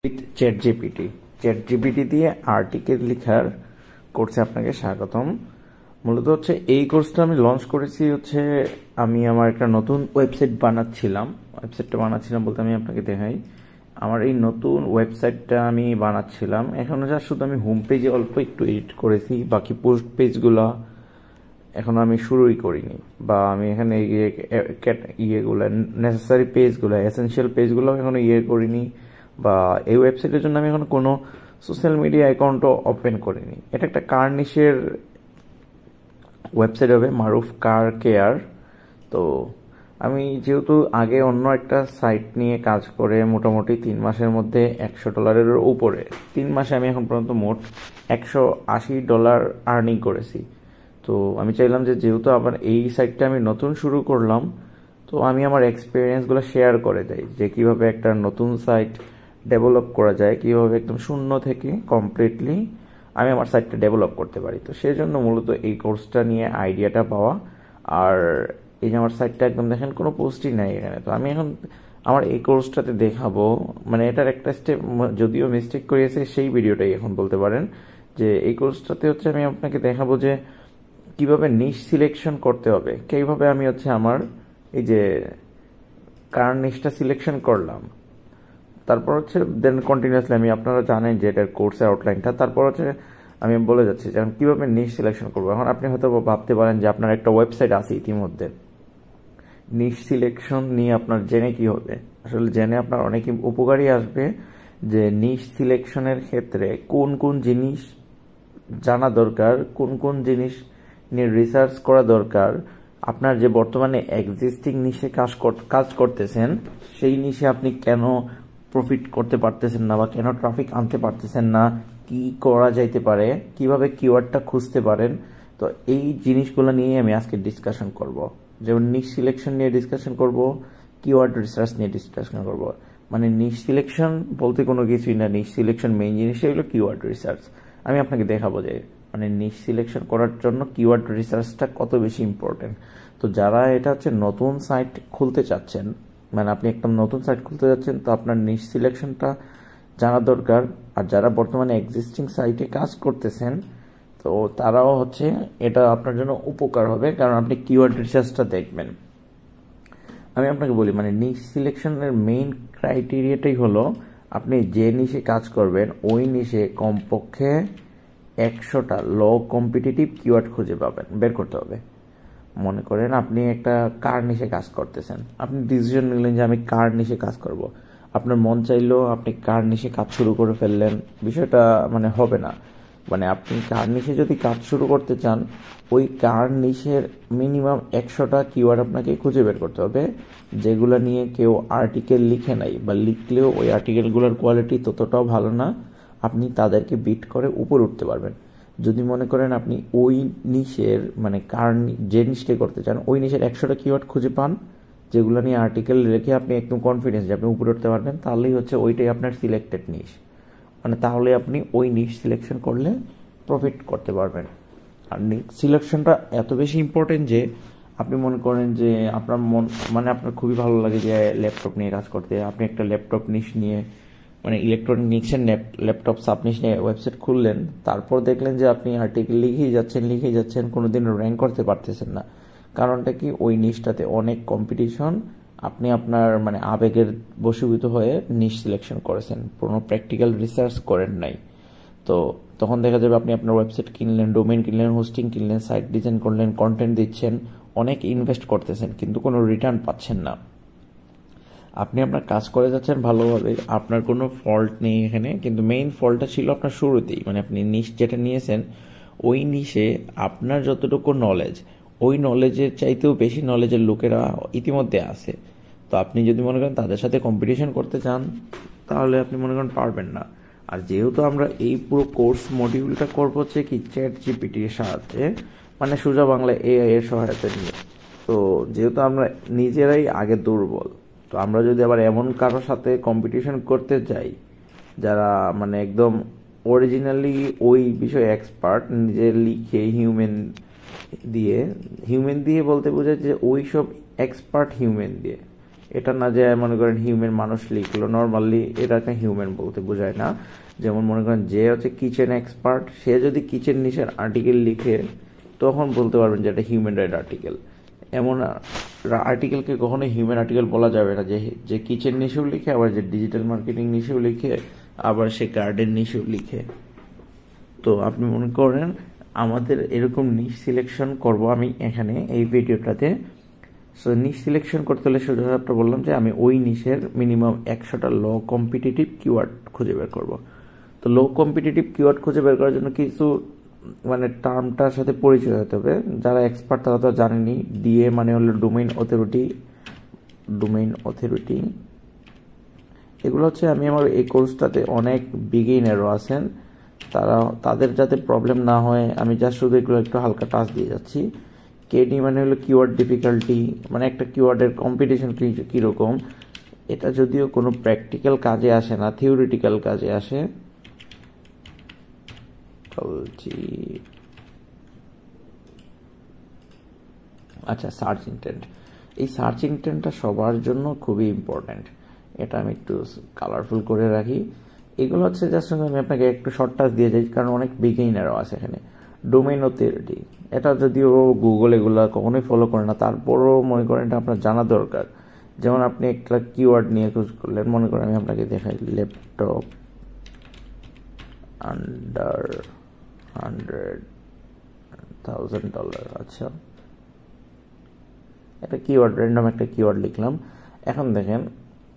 With chat GPT. Chat GPT দিয়ে article লেখার কোর্সে আপনাকে স্বাগতম। মূলত হচ্ছে এই কোর্সটা আমি লঞ্চ করেছি হচ্ছে আমি আমার একটা নতুন ওয়েবসাইট বানাচ্ছিলাম। বলতে আমি আপনাকে দেখাই, আমার এই নতুন ওয়েবসাইটটা আমি বানাচ্ছিলাম। এখনো যা শুধু আমি হোম পেজে অল্প একটু এডিট করেছি, বাকি পোস্ট পেজগুলো এখন আমি শুরুই করিনি, বা আমি এখানে ইয়েগুলো নেসেসারি পেজগুলো, এসেনশিয়াল পেজগুলো এখনো করিনি, বা এই ওয়েবসাইটের জন্য আমি এখন কোনো সোশ্যাল মিডিয়া অ্যাকাউন্টও ওপেন করিনি। এটা একটা কার নিশের ওয়েবসাইট হবে, মারুফ কার কেয়ার। তো আমি যেহেতু আগে অন্য একটা সাইট নিয়ে কাজ করে মোটামুটি 3 মাসের মধ্যে $100 উপরে, 3 মাসে আমি এখন পর্যন্ত মোট $180 আর্নিং করেছি। তো আমি চাইলাম যে যেহেতু আবার এই সাইটটা আমি নতুন শুরু করলাম, তো আমি আমার এক্সপিরিয়েন্সগুলো শেয়ার করে দেই যে কিভাবে একটা নতুন সাইট ডেভেলপ করা যায়, কিভাবে একদম শূন্য থেকে কমপ্লিটলি আমি আমার সাইটটা ডেভেলপ করতে পারি। তো সেই জন্য মূলত এই কোর্সটা নিয়ে আইডিয়াটা পাওয়া। আর এই যে আমার সাইটটা একদম দেখেন কোনো পোস্টই নাই এখানে। তো আমি এখন আমার এই কোর্সটাতে দেখাবো, মানে এটার একটা স্টেপ যদিও মিস্টেক করেছে সেই ভিডিওটাই এখন বলতে পারেন, যে এই কোর্সটাতে হচ্ছে আমি আপনাকে দেখাবো যে কিভাবে নিশ সিলেকশন করতে হবে, কিভাবে আমি হচ্ছে আমার এই যে কার নিশটা সিলেকশন করলাম, তারপর হচ্ছে দেন কন্টিনিউয়াসলি আমি, আপনারা জানেন যে এটার কোর্সের আউটলাইনটা, তারপর হচ্ছে আমি বলে যাচ্ছি যে এখন কিভাবে নিশ সিলেকশন করবো। এখন আপনি হয়তো ভাবতে পারেন যে আপনার একটা ওয়েবসাইট আছে ইতিমধ্যে, নিশ সিলেকশন নিয়ে আপনার জেনে কি হবে। আসলে জেনে আপনার অনেক উপকারই আসবে, যে নিশ সিলেকশনের ক্ষেত্রে কোন কোন জিনিস জানা দরকার, কোন কোন জিনিস নিয়ে রিসার্চ করা দরকার। আপনার যে বর্তমানে এক্সিস্টিং নিশে কাজ করতেছেন, সেই নিশে আপনি কেন প্রফিট করতে পারতেছেন না, বা কেন ট্রাফিক আনতে পারতেছেন না, কি করা যাইতে পারে, কিভাবে কিওয়ার্ডটা খুঁজতে পারেন। তো এই জিনিসগুলো নিয়ে আমি আজকে ডিসকাশন করব। যেমন নিশ সিলেকশন নিয়ে ডিসকাশন করব, কিওয়ার্ড রিসার্চ নিয়ে ডিসকাশন করব। মানে নিশ সিলেকশন বলতে কোনো কিছুই না, নিশ সিলেকশন মেইন জিনিস এগুলো কিওয়ার্ড রিসার্চ। আমি আপনাকে দেখাবো যে মানে নিশ সিলেকশন করার জন্য কিওয়ার্ড রিসার্চটা কত বেশি ইম্পর্টেন্ট। তো যারা এটা হচ্ছে নতুন সাইট খুলতে চাচ্ছেন, মানে আপনি একটা নতুন সাইট খুলতে যাচ্ছেন, তো আপনার নিশ সিলেকশনটা জানা দরকার। আর যারা বর্তমানে এক্সিস্টিং সাইটে কাজ করতেছেন, তো তারাও হচ্ছে এটা আপনার জন্য উপকার হবে, কারণ আপনি কিওয়ার্ড রিসার্চটা দেখবেন। আমি আপনাকে বলি, মানে নিশ সিলেকশনের মেইন ক্রাইটেরিয়াটাই হলো আপনি যে নিশে কাজ করবেন ওই নিশে কমপক্ষে 100টা লো কম্পিটিটিভ কিওয়ার্ড খুঁজে বের করতে হবে। মনে করেন আপনি একটা কার নিশে কাজ করতেছেন, আপনি ডিসিশন নিলেন যে আমি কার নিশে কাজ করব। আপনার মন চাইলেও আপনি কার নিশে কাজ শুরু করে ফেললেন, বিষয়টা মানে হবে না। মানে আপনি কার নিশে যদি কাজ শুরু করতে চান, ওই কার নিশের মিনিমাম 100টা কিওয়ার্ড আপনাকে খুঁজে বের করতে হবে, যেগুলো নিয়ে কেউ আর্টিকেল লিখে নাই, বা লিখলেও ওই আর্টিকেলগুলোর কোয়ালিটি ততটাও ভালো না, আপনি তাদেরকে বিট করে উপরে উঠতে পারবেন। যদি মনে করেন আপনি ওই নিশের মানে যে নিশটা করতে চান ওই নিশের 100টা কিওয়ার্ড খুঁজে পান, যেগুলো নিয়ে আর্টিকেল রেখে আপনি একদম কনফিডেন্স যে আপনি উপরে উঠতে পারবেন, তাহলেই হচ্ছে ওইটাই আপনার সিলেক্টেড নিশ। মানে তাহলে আপনি ওই নিশ সিলেকশন করলে প্রফিট করতে পারবেন। আর নিশ সিলেকশনটা এত বেশি ইম্পর্টেন্ট যে আপনি মনে করেন যে আপনার মানে আপনার খুবই ভালো লাগে যে ল্যাপটপ নিয়ে কাজ করতে, আপনি একটা ল্যাপটপ নিশ নিয়ে মানে ইলেকট্রনিক্সের ল্যাপটপ সাবনিশ নিয়ে ওয়েবসাইট খুললেন, তারপর দেখলেন যে আপনি আর্টিকেল লিখেই যাচ্ছেন, কোনোদিন র্যাঙ্ক করতে পারতেছেন না। কারণটা কি, ওই নিশটাতে অনেক কম্পিটিশন, আপনি আপনার মানে আবেগের বশীভূত হয়ে নিশ সিলেকশন করেছেন, কোনো প্র্যাকটিক্যাল রিসার্চ করেন নাই। তো তখন দেখা যাবে আপনি আপনার ওয়েবসাইট কিনলেন, ডোমেইন কিনলেন, হোস্টিং কিনলেন, সাইট ডিজাইন করলেন, কন্টেন্ট দিচ্ছেন, অনেক ইনভেস্ট করতেছেন, কিন্তু কোনো রিটার্ন পাচ্ছেন না। আপনি আপনার কাজ করে যাচ্ছেন ভালোভাবে, আপনার কোনো ফল্ট নেই এখানে, কিন্তু মেইন ফল্টটা ছিল আপনার শুরুতেই। মানে আপনি নিশ যেটা নিয়েছেন, ওই নিশে আপনার যতটুকু নলেজ, ওই নলেজের চাইতেও বেশি নলেজের লোকেরা ইতিমধ্যে আছে। তো আপনি যদি মনে করেন তাদের সাথে কম্পিটিশন করতে চান, তাহলে আপনি মনে করেন পারবেন না। আর যেহেতু আমরা এই পুরো কোর্স মডিউলটা করবো হচ্ছে কি চ্যাট জিপিটির সাহায্যে, মানে সোজা বাংলা এআই এর সহায়তা নিয়ে, তো যেহেতু আমরা নিজেরাই আগে দুর্বল, তো আমরা যদি আবার এমন কারোর সাথে কম্পিটিশন করতে যাই যারা মানে একদম অরিজিনালি ওই বিষয়ে এক্সপার্ট, নিজে লিখে হিউম্যান দিয়ে বলতে বোঝায় যে ওই সব এক্সপার্ট হিউম্যান দিয়ে, এটা না যে মনে করেন হিউম্যান মানুষ লিখলো, নর্মালি এটাকে হিউম্যান বলতে বোঝায় না। যেমন মনে করেন যে হচ্ছে কিচেন এক্সপার্ট, সে যদি কিচেন নিশের আর্টিকেল লিখে তখন বলতে পারবেন যে এটা হিউম্যান রাইট আর্টিকেল। এমন আর্টিকেলকে কখনোই হিউম্যান আর্টিকেল বলা যাবে না যে কিচেন নিশেও লিখে, আবার যে ডিজিটাল মার্কেটিং নিশেও লিখে, আবার সে গার্ডেন নিশেও লিখে। তো আপনি মনে করেন আমাদের এরকম নিশ সিলেকশন করব আমি এখানে এই ভিডিওটাতে। সো নিশ সিলেকশন করতে হলে শুধু একটা বললাম যে আমি ওই নিশের মিনিমাম 100টা লো কম্পিটিটিভ কিওয়ার্ড খুঁজে বের করব। তো লো কম্পিটিটিভ কিওয়ার্ড খুঁজে বের করার জন্য কিছু মানে টার্মটার সাথে পরিচয় হতে হবে। যারা এক্সপার্ট তারা তো জানেনি। ডিএ মানে হলো ডোমেইন অথরিটি। এগুলো হচ্ছে আমি আমার এই কোর্সটাতে অনেক বিগিনারও আছেন, তাদের যাতে প্রবলেম না হয় আমি জাস্ট শুধু এগুলো একটু হালকা টাচ দিয়ে যাচ্ছি। কেডি মানে হলো কিওয়ার্ড ডিফিকাল্টি, মানে একটা কিওয়ার্ডের কম্পিটিশন কীরকম। এটা যদিও কোনো প্র্যাকটিক্যাল কাজে আসে না, থিওরিটিক্যাল কাজে আসে। আচ্ছা, সার্চ ইন্টেন্ট। এই সার্চ ইন্টেন্টটা সবার জন্য খুবই ইম্পর্ট্যান্ট। এটা আমি একটু কালারফুল করে রাখি। এগুলো হচ্ছে জাস্ট আমি আপনাকে একটু শর্ট টাচ দিয়ে যাই, কারণ অনেক বিগিনারও আছে এখানে। ডোমেইন অথরিটি, এটা যদিও গুগল এগুলো কখনোই ফলো করে না, তারপরও মনে করেন এটা আপনার জানা দরকার। যেমন আপনি একটা কিওয়ার্ড নিয়ে খোঁজ করলেন, মনে করেন আমি আপনাকে দেখাই ল্যাপটপ আন্ডার $100,000। আচ্ছা, একটা কিওয়ার্ড, র্যান্ডম একটা কিওয়ার্ড লিখলাম। এখন দেখেন,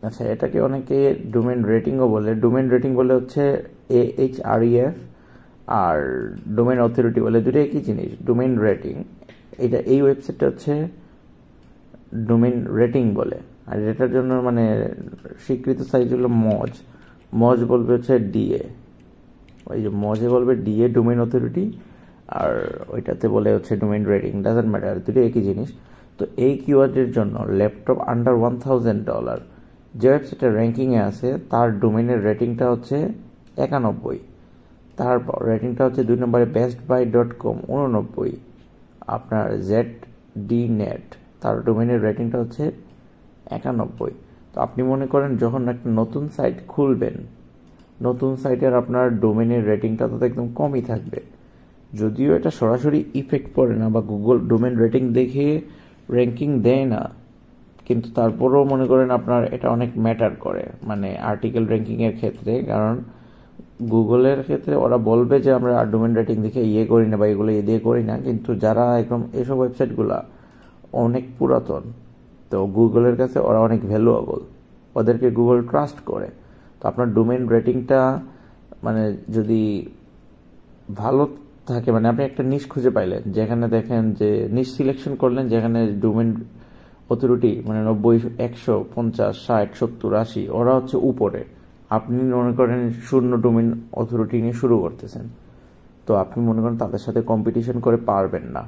আচ্ছা এটাকে অনেকে ডোমেইন রেটিংও বলে। ডোমেইন রেটিং বলে হচ্ছে AHREF, আর ডোমেইন অথরিটি বলে, দুটো একই জিনিস। ডোমেইন রেটিং এটা, এই ওয়েবসাইটটা হচ্ছে ডোমেইন রেটিং বলে। আর এটার জন্য মানে স্বীকৃত সাইজ হলো মজ বলবে হচ্ছে ডিএ, ওই যে মজে বলবে ডিএ ডোমেইন অথরিটি, আর ওইটাতে বলে হচ্ছে ডোমেইন রেটিং, ডাজন্ট ম্যাটার, দুটো একই জিনিস। তো এই কিওয়ার্ডের জন্য ল্যাপটপ আন্ডার $1,000 যে ওয়েবসাইটের র্যাঙ্কিংয়ে আছে তার ডোমেইনের রেটিংটা হচ্ছে 91, তারপর রেটিংটা হচ্ছে 2 নম্বরে bestbuy.com 89, আপনার ZDNet তার ডোমেইনের রেটিংটা হচ্ছে 91। তো আপনি মনে করেন যখন একটা নতুন সাইট খুলবেন, নতুন সাইটের আপনার ডোমেইনের রেটিংটা তো একদম কমই থাকবে। যদিও এটা সরাসরি ইফেক্ট পড়ে না বা গুগল ডোমেইন রেটিং দেখে র্যাঙ্কিং দেয় না, কিন্তু তারপরেও মনে করেন আপনার এটা অনেক ম্যাটার করে মানে আর্টিকেল র্যাঙ্কিংয়ের ক্ষেত্রে। কারণ গুগলের ক্ষেত্রে ওরা বলবে যে আমরা ডোমেইন রেটিং দেখে করি না বা এগুলো দিয়ে করি না, কিন্তু যারা একদম এসব ওয়েবসাইটগুলা অনেক পুরাতন, তো গুগলের কাছে ওরা অনেক ভ্যালুয়েবল, ওদেরকে গুগল ট্রাস্ট করে। তো আপনার ডোমেইন রেটিংটা মানে যদি ভালো থাকে, মানে আপনি একটা নিশ খুঁজে পাইলেন যেখানে দেখেন যে নিশ সিলেকশন করলেন যেখানে ডোমেইন অথরিটি মানে 90, 100, 50, 60, 70, 80 ওরা হচ্ছে উপরে, আপনি মনে করেন 0 ডোমেইন অথরিটি নিয়ে শুরু করতেছেন, তো আপনি মনে করেন তাদের সাথে কম্পিটিশন করে পারবেন না।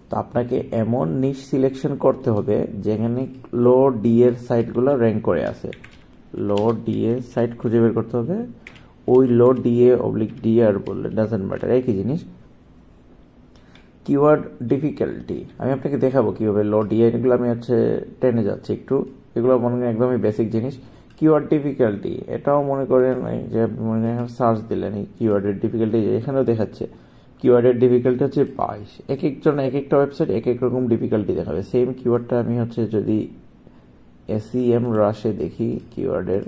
তো আপনাকে এমন নিশ সিলেকশন করতে হবে যেখানে লো ডি এর সাইটগুলো র্যাঙ্ক করে আছে। লো ডি এর সাইট খুঁজে বের করতে হবে। ওই লো DA/DR বললে ডাজন্ট ম্যাটার, একই জিনিস। কিওয়ার্ড ডিফিকাল্টি আমি আপনাকে দেখাবো কিভাবে লো ডিএ, এগুলো আমি হচ্ছে টেনে যাচ্ছি একটু, এগুলো মনে করেন একদমই বেসিক জিনিস। কিওয়ার্ড ডিফিকাল্টি এটাও মনে করেন যে আপনি মনে করেন সার্চ দিলেন এই কিওয়ার্ডের ডিফিকাল্টি, এখানেও দেখাচ্ছে কিওয়ার্ডের ডিফিকাল্টি হচ্ছে 22। এক একজন এক একটা ওয়েবসাইট এক এক রকম ডিফিকাল্টি দেখাবে। সেম কিওয়ার্ডটা আমি হচ্ছে যদি SEMrush দেখি কিওয়ার্ডের,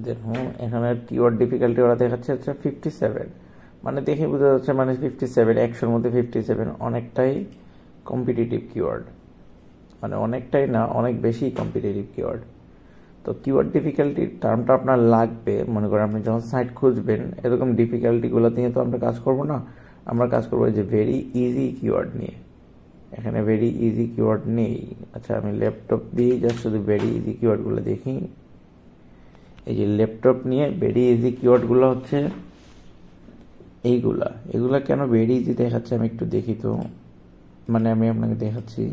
দেখুন এখানে কিওয়ার্ড ডিফিকাল্টি ওরা দেখাচ্ছে হচ্ছে 57, মানে দেখে বোঝা যাচ্ছে মানে 57, 100-র মধ্যে 57 অনেকটাই কম্পিটিটিভ কিওয়ার্ড, মানে অনেকটাই না অনেক বেশি কম্পিটিটিভ কিওয়ার্ড। তো কিওয়ার্ড ডিফিকাল্টি টার্মটা আপনার লাগবে, মনে করেন আপনি যখন সাইট খুঁজবেন এরকম ডিফিকাল্টিগুলো নিয়ে তো আমরা কাজ করব না, আমরা কাজ করবো যে ভেরি ইজি কিওয়ার্ড নিয়ে। এখানে ভেরি ইজি কিওয়ার্ড নেই। আচ্ছা আমি ল্যাপটপ দিয়ে জাস্ট শুধু ভেরি ইজি কিওয়ার্ডগুলো দেখি। এই যে ল্যাপটপ নিয়ে ভেরি ইজি কিওয়ার্ডগুলো হচ্ছে এগুলা কেন ভেরি ইজি দেখাচ্ছে আমি একটু দেখি। তো মানে আমি আপনাকে দেখাচ্ছি,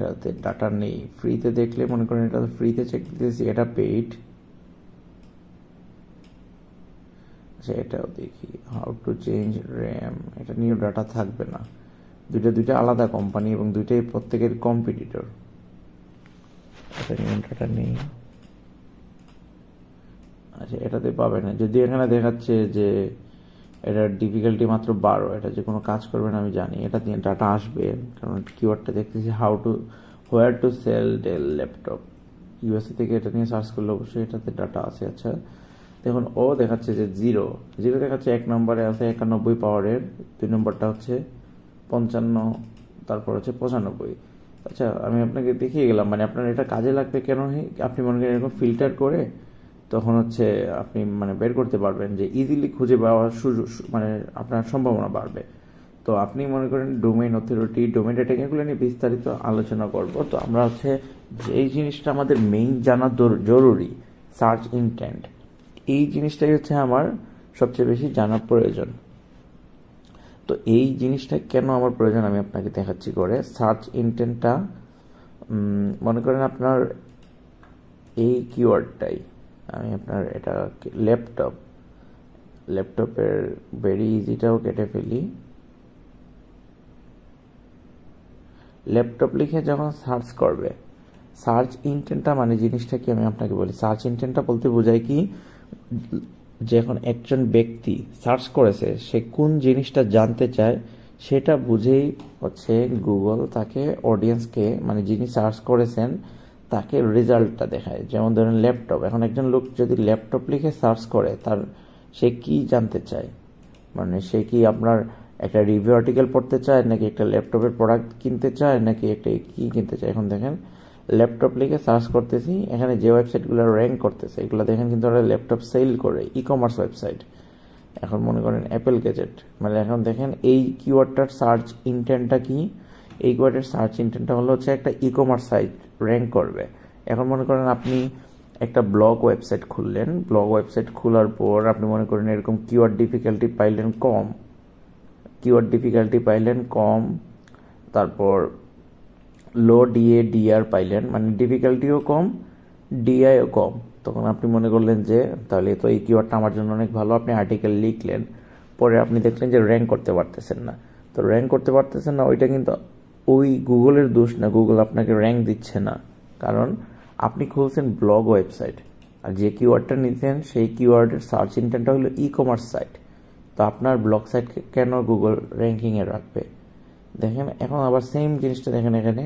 এটাতে ডাটা নেই। ফ্রিতে দেখলে মনে করেন এটা ফ্রিতে চেক দিতেছি, এটা পেইড। আচ্ছা এটাও দেখি, হাউ টু চেঞ্জ র্যাম, এটা নিয়েও ডাটা থাকবে না। দুইটা আলাদা কোম্পানি এবং দুইটাই প্রত্যেকের কম্পিটিটর, এটা নিয়ে ডাটা নেই। আচ্ছা এটাতে পাবে না, যদি এখানে দেখাচ্ছে যে এটার ডিফিকাল্টি মাত্র 12, এটা যে কোনো কাজ করবে না আমি জানি। এটা দিয়ে ডাটা আসবে, কারণ কিওয়ার্ডটা দেখতেছি where to sell Dell laptop. USA থেকে এটা নিয়ে সার্চ করলে অবশ্যই এটাতে ডাটা আছে। আচ্ছা দেখুন, ও দেখাচ্ছে যে জিরো দেখাচ্ছে, 1 নম্বরে আছে 91 পাওয়ারের, 2 নম্বরটা হচ্ছে 55, তারপর হচ্ছে 95। আচ্ছা আমি আপনাকে দেখিয়ে গেলাম, মানে আপনার এটা কাজে লাগবে কেন, আপনি মনে করেন এরকম ফিল্টার করে তখন হচ্ছে আপনি মানে বের করতে পারবেন যে ইজিলি খুঁজে পাওয়ার সুযোগ, মানে আপনার সম্ভাবনা বাড়বে। তো আপনি মনে করেন ডোমেইন অথরিটি, ডোমেইন ডেটা এগুলো নিয়ে বিস্তারিত আলোচনা করব। তো আমরা হচ্ছে যেই জিনিসটা আমাদের মেইন জানা জরুরি, সার্চ ইন্টেন্ট, এই জিনিসটাই হচ্ছে আমার সবচেয়ে বেশি জানার প্রয়োজন। তো এই জিনিসটা কেন আমার প্রয়োজন আমি আপনাকে দেখাচ্ছি করে। সার্চ ইন্টেন্টটা মনে করেন আপনার এই কিওয়ার্ডটাই, আমি আপনার এটা ল্যাপটপের ভেরি ইজিটাও কেটে ফেলি। ল্যাপটপ লিখে যখন সার্চ করবে, সার্চ ইন্টেন্টটা মানে জিনিসটা কি আমি আপনাকে বলি। সার্চ ইন্টেন্টটা বলতে বোঝায় কি, যখন একজন ব্যক্তি সার্চ করেছে সে কোন জিনিসটা জানতে চায় সেটা বুঝেই হচ্ছে গুগল তাকে অডিয়েন্সকে, মানে যিনি সার্চ করেছেন তাকে রেজাল্টটা দেখায়। যেমন ধরেন ল্যাপটপ, এখন একজন লোক যদি ল্যাপটপ লিখে সার্চ করে, সে কি জানতে চায়, মানে সে কি আপনার একটা রিভিউ আর্টিকেল পড়তে চায়, নাকি একটা ল্যাপটপের প্রোডাক্ট কিনতে চায়, নাকি একটা কি কিনতে চায়। এখন দেখেন ল্যাপটপ লিখে সার্চ করতেছি, এখানে যে ওয়েবসাইটগুলো র্যাঙ্ক করতেছে এগুলো দেখেন কিন্তু ওরা ল্যাপটপ সেল করে, ই কমার্স ওয়েবসাইট। এখন মনে করেন অ্যাপেল গ্যাজেট, মানে এখন দেখেন এই কিওয়ার্ডটার সার্চ ইন্টেন্টটা কি, এই কিওয়ার্ডের সার্চ ইন্টেন্টটা হলো হচ্ছে একটা ই কমার্স সাইট র্যাঙ্ক করবে। এখন মনে করেন আপনি একটা ব্লগ ওয়েবসাইট খুললেন, ব্লগ ওয়েবসাইট খোলার পর আপনি মনে করেন এরকম কিওয়ার্ড ডিফিকাল্টি পাইলেন কম, তারপর লো ডিআর পাইলেন, মানে ডিফিকাল্টিও কম, ডিআইও কম। তখন আপনি মনে করলেন যে তাহলে তো এই কিওয়ার্ডটা আমার জন্য অনেক ভালো, আপনি আর্টিকেল লিখলেন, পরে আপনি দেখলেন যে র্যাঙ্ক করতে পারতেছেন না। তো র্যাঙ্ক করতে পারতেছেন না, ওইটা কিন্তু ওই গুগলের দোষ না, গুগল আপনাকে র্যাঙ্ক দিচ্ছে না, কারণ আপনি খুলছেন ব্লগ ওয়েবসাইট, আর যে কিওয়ার্ডটা নিতেন সেই কিওয়ার্ডের সার্চ ইন্টেন্টটা হলো ই কমার্স সাইট। তো আপনার ব্লগ সাইটকে কেন গুগল র্যাঙ্কিংয়ে রাখবে। দেখেন এখন আবার সেম জিনিসটা দেখেন, এখানে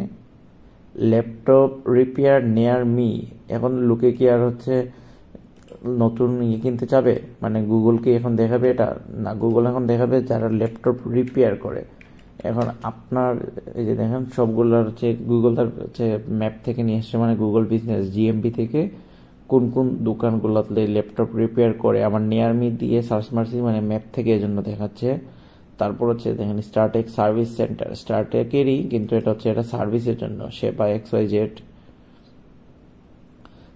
ল্যাপটপ রিপেয়ার নিয়ার মি, এখন লোকে কি আর হচ্ছে নতুন কিনতে চাবে, মানে গুগলকে এখন দেখাবে এটা না, গুগল এখন দেখাবে যারা ল্যাপটপ রিপেয়ার করে। এখন আপনার এই যে দেখেন সবগুলো হচ্ছে গুগল তার হচ্ছে ম্যাপ থেকে নিয়ে এসছে, মানে গুগল বিজনেস জিএমবি থেকে কোন কোন দোকানগুলোতে ল্যাপটপ রিপেয়ার করে আমার নিয়ার মি দিয়ে সার্চ মারছি, মানে ম্যাপ থেকে এই জন্য দেখাচ্ছে। তারপর হচ্ছে দেখেন স্টারটেক সার্ভিস সেন্টার, স্টারটেকেরই কিন্তু এটা হচ্ছে এটা সার্ভিসের জন্য, সেবা XYZ।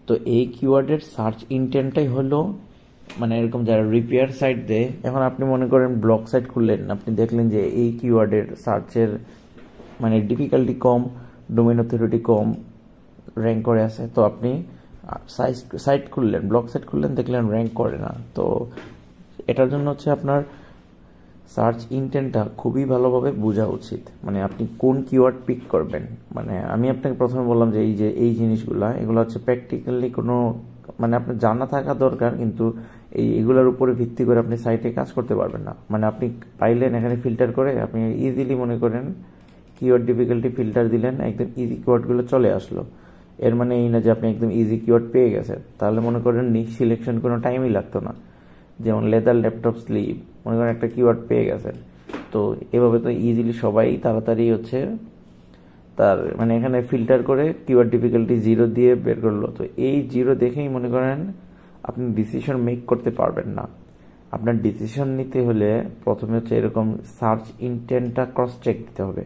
তো এই কিওয়ার্ডের সার্চ ইন্টেন্টটাই হলো মানে এরকম যারা রিপেয়ার সাইট দেয়। এখন আপনি মনে করেন ব্লগ সাইট খুললেন, আপনি দেখলেন যে এই কিওয়ার্ডের সার্চের মানে ডিফিকাল্টি কম, ডোমেইন অথরিটি কম, র্যাঙ্ক করে আছে। তো আপনি সাইট খুললেন, ব্লগ সাইট খুললেন, দেখলেন র্যাঙ্ক করে না। তো এটার জন্য হচ্ছে আপনার সার্চ ইন্টেন্টটা খুবই ভালোভাবে বোঝা উচিত, মানে আপনি কোন কিওয়ার্ড পিক করবেন। মানে আমি আপনাকে প্রথমে বললাম যে এই জিনিসগুলা এগুলো হচ্ছে প্র্যাকটিক্যালি কোনো মানে আপনার জানা থাকা দরকার, কিন্তু এগুলোর উপরে ভিত্তি করে আপনি সাইটে কাজ করতে পারবেন না। মানে আপনি পাইলেন এখানে ফিল্টার করে, আপনি ইজিলি মনে করেন কিওয়ার্ড ডিফিকাল্টি ফিল্টার দিলেন, একদম ইজি কিওয়ার্ডগুলো চলে আসলো। এর মানে এই না যে আপনি একদম ইজি কিওয়ার্ড পেয়ে গেছেন, তাহলে মনে করেন নিক সিলেকশন কোনো টাইমই লাগতো না। যেমন লেদার ল্যাপটপ স্লিভ, মনে করেন একটা কিওয়ার্ড পেয়ে গেছেন, তো এভাবে তো ইজিলি সবাই তাড়াতাড়ি হচ্ছে তার মানে এখানে ফিল্টার করে কিওয়ার্ড ডিফিকাল্টি 0 দিয়ে বের করলো। তো এই 0 দেখেই মনে করেন আপনি ডিসিশন মেক করতে পারবেন না। আপনার ডিসিশন নিতে হলে প্রথমে হচ্ছে এরকম সার্চ ইন্টেন্টটা ক্রস চেক দিতে হবে,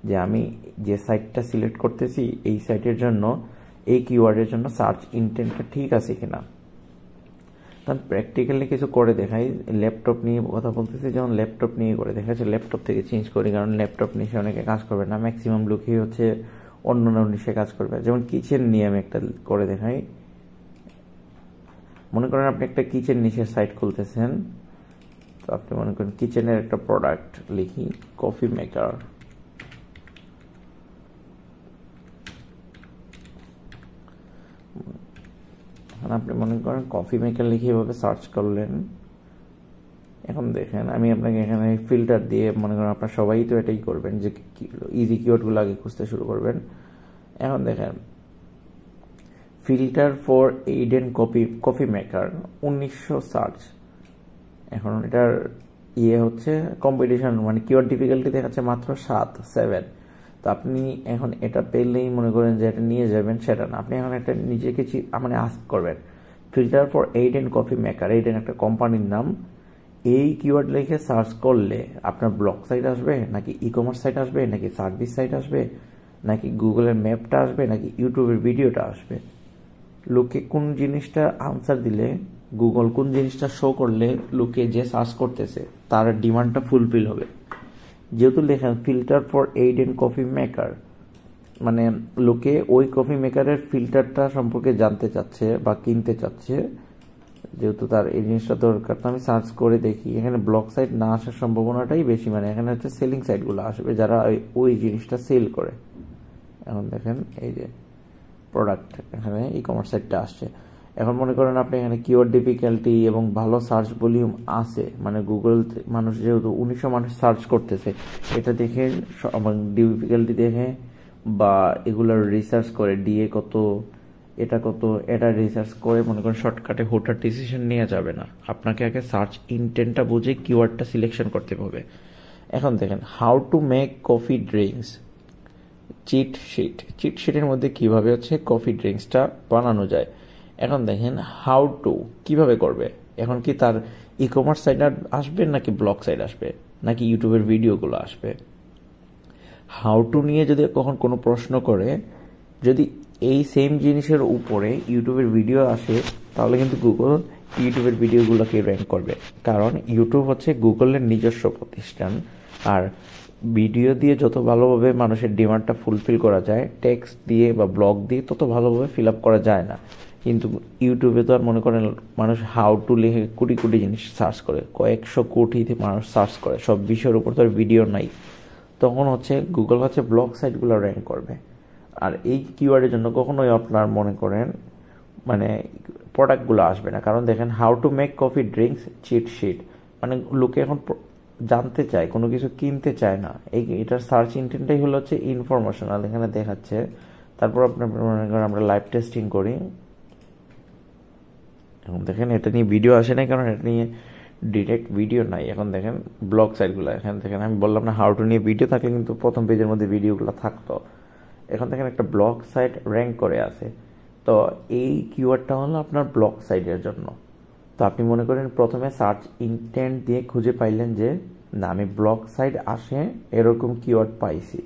যে আমি যে সাইটটা সিলেক্ট করতেছি এই সাইটের জন্য এই কিওয়ার্ডের জন্য সার্চ ইন্টেন্টটা ঠিক আছে কিনা। তখন প্র্যাকটিক্যালি কিছু করে দেখাই, ল্যাপটপ নিয়ে কথা বলতেছি, যেমন ল্যাপটপ নিয়ে করে দেখাচ্ছে, ল্যাপটপ থেকে চেঞ্জ করি, কারণ ল্যাপটপ নিয়ে অনেকে কাজ করবে না, ম্যাক্সিমাম লোকই হচ্ছে অন্য নিশে কাজ করবে। যেমন কিচেন নিয়ে আমি একটা করে দেখাই। মনে করেন আপনি একটা কিচেন নিশের সাইট খুলতেছেন, তো আপনি মনে করেন কিচেনের একটা প্রোডাক্ট লিখি, কফি মেকার। এখন আপনি মনে করেন কফি মেকার লিখে এভাবে সার্চ করলেন। এখন দেখেন আমি আপনাকে এখানে ফিল্টার দিয়ে, মনে করেন আপনার সবাই তো এটাই করবেন যে ইজি কিওয়ার্ডগুলো আগে খুঁজতে শুরু করবেন। এখন দেখেন filter for Aiden coffee maker 1900 search. এখন এটার হচ্ছে কম্পিটিশন, মানে কিওয়ার্ড ডিফিকাল্টি দেখাচ্ছে মাত্র 7। তো আপনি এখন এটা পেলেই মনে করেন যে এটা নিয়ে যাবেন, সেটা না। আপনি এখন একটা নিজেকে মানে আস্ক করবেন, filter for Aiden coffee maker, Aiden একটা কোম্পানির নাম, এই কিওয়ার্ড লিখে সার্চ করলে আপনার ব্লগ সাইট আসবে, নাকি ই কমার্স সাইট আসবে, নাকি সার্ভিস সাইট আসবে, নাকি গুগলের ম্যাপটা আসবে, নাকি ইউটিউবের ভিডিওটা আসবে? লোকে কোন জিনিসটা আনসার দিলে, গুগল কোন জিনিসটা শো করলে লোকে যে সার্চ করতেছে তার ডিমান্ডটা ফুলফিল হবে। যেহেতু লেখেন filter for Aiden coffee maker, মানে লোকে ওই কফি মেকারের ফিল্টারটা সম্পর্কে জানতে চাচ্ছে বা কিনতে চাচ্ছে, যেহেতু তার এই জিনিসটা দরকার। তো আমি সার্চ করে দেখি, এখানে ব্লগ সাইট না আসার সম্ভাবনাটাই বেশি, মানে এখানে হচ্ছে সেলিং সাইটগুলো আসবে যারা ওই জিনিসটা সেল করে। এখন দেখেন এই যে প্রোডাক্ট, এখানে ই কমার্স সাইটটা আসছে। এখন মনে করেন আপনি এখানে কিওয়ার্ড ডিফিকাল্টি এবং ভালো সার্চ ভলিউম আছে, মানে গুগল মানুষ যেহেতু 1900 মানুষ সার্চ করতেছে, এটা দেখে ডিফিকাল্টি দেখে বা এগুলোর রিসার্চ করে ডিএ কত, এটা কত, এটা রিসার্চ করে মনে করেন শর্টকাটে হুটার ডিসিশন নিয়ে যাবে না। আপনাকে আগে সার্চ ইনটেন্টটা বুঝে কিওয়ার্ডটা সিলেকশন করতে হবে। এখন দেখেন how to make coffee drinks cheat শিটের মধ্যে কিভাবে হচ্ছে কফি ড্রিঙ্কসটা বানানো যায়। এখন দেখেন হাউ টু কিভাবে করবে। এখন কি তার ই কমার্স সাইট আসবে, নাকি ব্লগ সাইট আসবে, নাকি ইউটিউবের ভিডিওগুলো আসবে? হাউ টু নিয়ে যদি কখন কোনো প্রশ্ন করে, যদি এই সেম জিনিসের উপরে ইউটিউবের ভিডিও আসে, তাহলে কিন্তু গুগল ইউটিউবের ভিডিওগুলোকে র্যাঙ্ক করবে। কারণ ইউটিউব হচ্ছে গুগলের নিজস্ব প্রতিষ্ঠান, আর ভিডিও দিয়ে যত ভালোভাবে মানুষের ডিমান্ডটা ফুলফিল করা যায়, টেক্সট দিয়ে বা ব্লগ দিয়ে তত ভালোভাবে ফিল আপ করা যায় না। কিন্তু ইউটিউবে তো আর মনে করেন মানুষ হাউ টু লিখে কোটি কোটি জিনিস সার্চ করে, কয়েকশো কোটিতে মানুষ সার্চ করে, সব বিষয়ের উপর তো আর ভিডিও নাই। তখন হচ্ছে গুগল হচ্ছে ব্লগ সাইটগুলো র্যাঙ্ক করবে। আর এই কিওয়ার্ডের জন্য কখনোই আপনার মনে করেন মানে প্রোডাক্টগুলো আসবে না। কারণ দেখেন how to make coffee drinks cheat sheet, মানে লোকে এখন জানতে চায়, কোনো কিছু কিনতে চায় না। এটার সার্চ ইন্টেন্টটাই হলো হচ্ছে ইনফরমেশনাল, এখানে দেখাচ্ছে। তারপর আপনার মনে করেন আমরা লাইভ টেস্টিং করি। এখন দেখেন এটা নিয়ে ভিডিও আসে নাই, কারণ এটা নিয়ে ডিরেক্ট ভিডিও নাই। এখন দেখেন ব্লগ সাইটগুলো, এখানে দেখেন আমি বললাম না হাউ টু নিয়ে ভিডিও থাকলে কিন্তু প্রথম পেজের মধ্যে ভিডিওগুলো থাকতো। এখন দেখেন একটা ব্লগ সাইট র্যাঙ্ক করে আছে। তো এই কিওয়ার্ডটা হলো আপনার ব্লগ সাইটের জন্য। তো আপনি মনে করেন প্রথমে সার্চ ইন্টেন্ট দিয়ে খুঁজে পাইলেন যে না, আমি ব্লগ সাইট আসে এরকম কিওয়ার্ড পাইছি।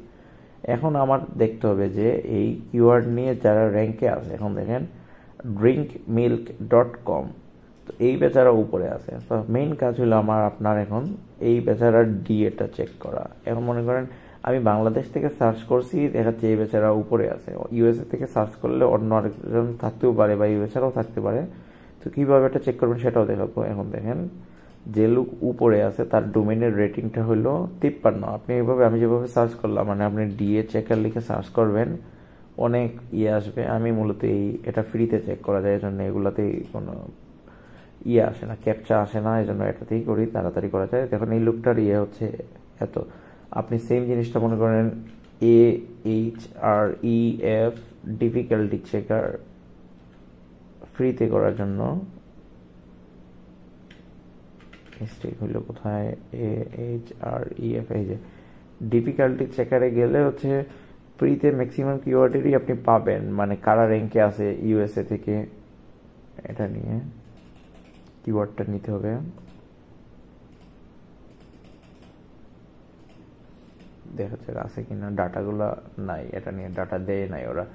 এখন আমার দেখতে হবে যে এই কিওয়ার্ড নিয়ে যারা র্যাঙ্কে আছে, এখন দেখেন drinkmilk.com, তো এই বেচারা উপরে আছে। তো মেইন কাজ হলো আমার আপনার এখন এই বেচারার ডিএটা চেক করা। এখন মনে করেন আমি বাংলাদেশ থেকে সার্চ করছি, দেখাচ্ছে এই বেচারা উপরে আছে। ইউএসএ থেকে সার্চ করলে অন্য আরেকজন থাকতেও পারে বা ইউএসএরাও থাকতে পারে। তো কীভাবে এটা চেক করবেন সেটাও দেখাবো। এখন দেখেন যে লোক উপরে আছে তার ডোমেনের রেটিংটা হলো 53। আপনি এইভাবে, আমি যেভাবে সার্চ করলাম, মানে আপনি ডিএ চেকার লিখে সার্চ করবেন, অনেক আসবে। আমি মূলত এটা ফ্রিতে চেক করা যায়, এই জন্য এগুলাতেই কোনো আসে না, ক্যাপচা আসে না, এই জন্য এটাতেই করি, তাড়াতাড়ি করা যায়। দেখুন এই লোকটার হচ্ছে এত। আপনি সেম জিনিসটা মনে করেন AHREF ডিফিকাল্টি চেকার ফ্রিতে করার জন্য, মিস্টেক হইলো কোথায়, AHREF, এই যে ডিফিকাল্টি চেকারে গেলে হচ্ছে ফ্রিতে ম্যাক্সিমাম কিওয়ার্ডেরই আপনি পাবেন, মানে কারা র্যাঙ্কে আছে ইউএসএ থেকে। এটা নিয়ে কিওয়ার্ডটা নিতে হবে, দেখা যাক আছে কিনা। ডাটাগুলো নাই, এটা নিয়ে ডাটা দেয় নাই ওরা।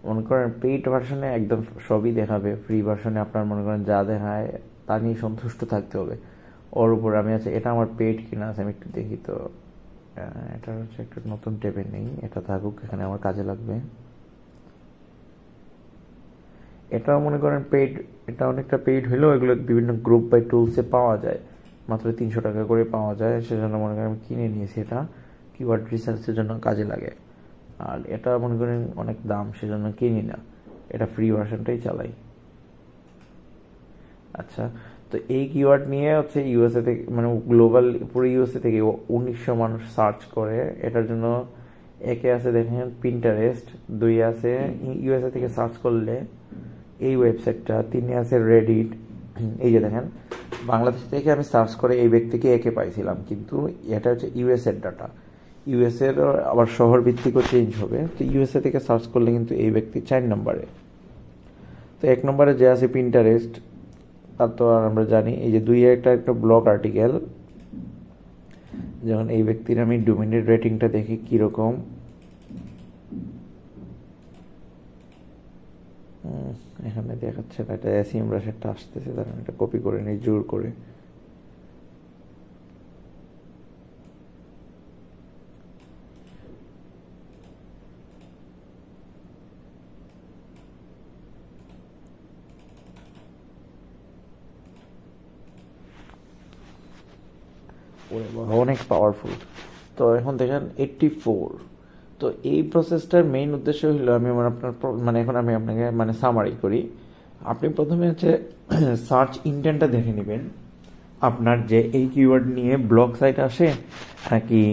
মনে করেন পেইড ভার্সনে একদম সবই দেখাবে, ফ্রি ভার্সনে আপনার মনে করেন যা দেখায় তা নিয়ে সন্তুষ্ট থাকতে হবে। ওর উপর আমি আছে এটা আমার পেইড কিনা আছে, আমি একটু দেখি। তো এটা হচ্ছে একটা নতুন ট্যাবে নেই, এটা থাকুক, এখানে আমার কাজে লাগবে। এটাও মনে করেন পেইড, এটা অনেকটা পেইড হলেও এগুলো বিভিন্ন গ্রুপ বাই টুলসে পাওয়া যায়, মাত্র 300 টাকা করে পাওয়া যায়, সেজন্য মনে করেন আমি কিনে নিয়েছি। এটা কিওয়ার্ড রিসার্চের জন্য কাজে লাগে। আর এটা মনে করেন অনেক দাম, সেজন্য কিনি না, এটা ফ্রি ভার্সনটাই চালাই। আচ্ছা, তো এই কিওয়ার্ড নিয়ে হচ্ছে ইউএসএ থেকে, মানে গ্লোবাল পুরো ইউএসএ থেকে 1900 মানুষ সার্চ করে এটার জন্য। একে আছে দেখেন পিন্টারেস্ট, 2 আছে ইউএসএ থেকে সার্চ করলে এই ওয়েবসাইটটা, 3 আছে রেডিট। এই যে দেখেন, বাংলাদেশ থেকে আমি সার্চ করে এই ব্যক্তিকে একে পাইছিলাম, কিন্তু এটা হচ্ছে ইউএসএর ডাটা, ইউএসএর আবার শহর ভিত্তিকও চেঞ্জ হবে। তো ইউএসএ থেকে সার্চ করলে কিন্তু এই ব্যক্তি 4 নম্বরে। তো 1 নম্বরে যে আছে পিন্টারেস্ট, তার তো আর আমরা জানি। এই যে 2 একটা ব্লগ আর্টিকেল, যেমন এই ব্যক্তির আমি ডোমেনের রেটিংটা দেখি কিরকম। এখানে দেখাচ্ছে না, এটা এসিএম রাশেরটা আসতেছে, তারা এটা কপি করে নিই জোর করে। অনেক পাওয়ারফুল। তো এখন দেখেন 84। তো এই প্রসেসটার মেইন উদ্দেশ্য হলো, আমি আপনার মানে এখন আমি আপনাকে মানে সামারি করি। আপনি প্রথমে হচ্ছে সার্চ ইন্টেন্টটা দেখে নেবেন, আপনার যে এই কিওয়ার্ড নিয়ে ব্লগ সাইট আসে নাকি,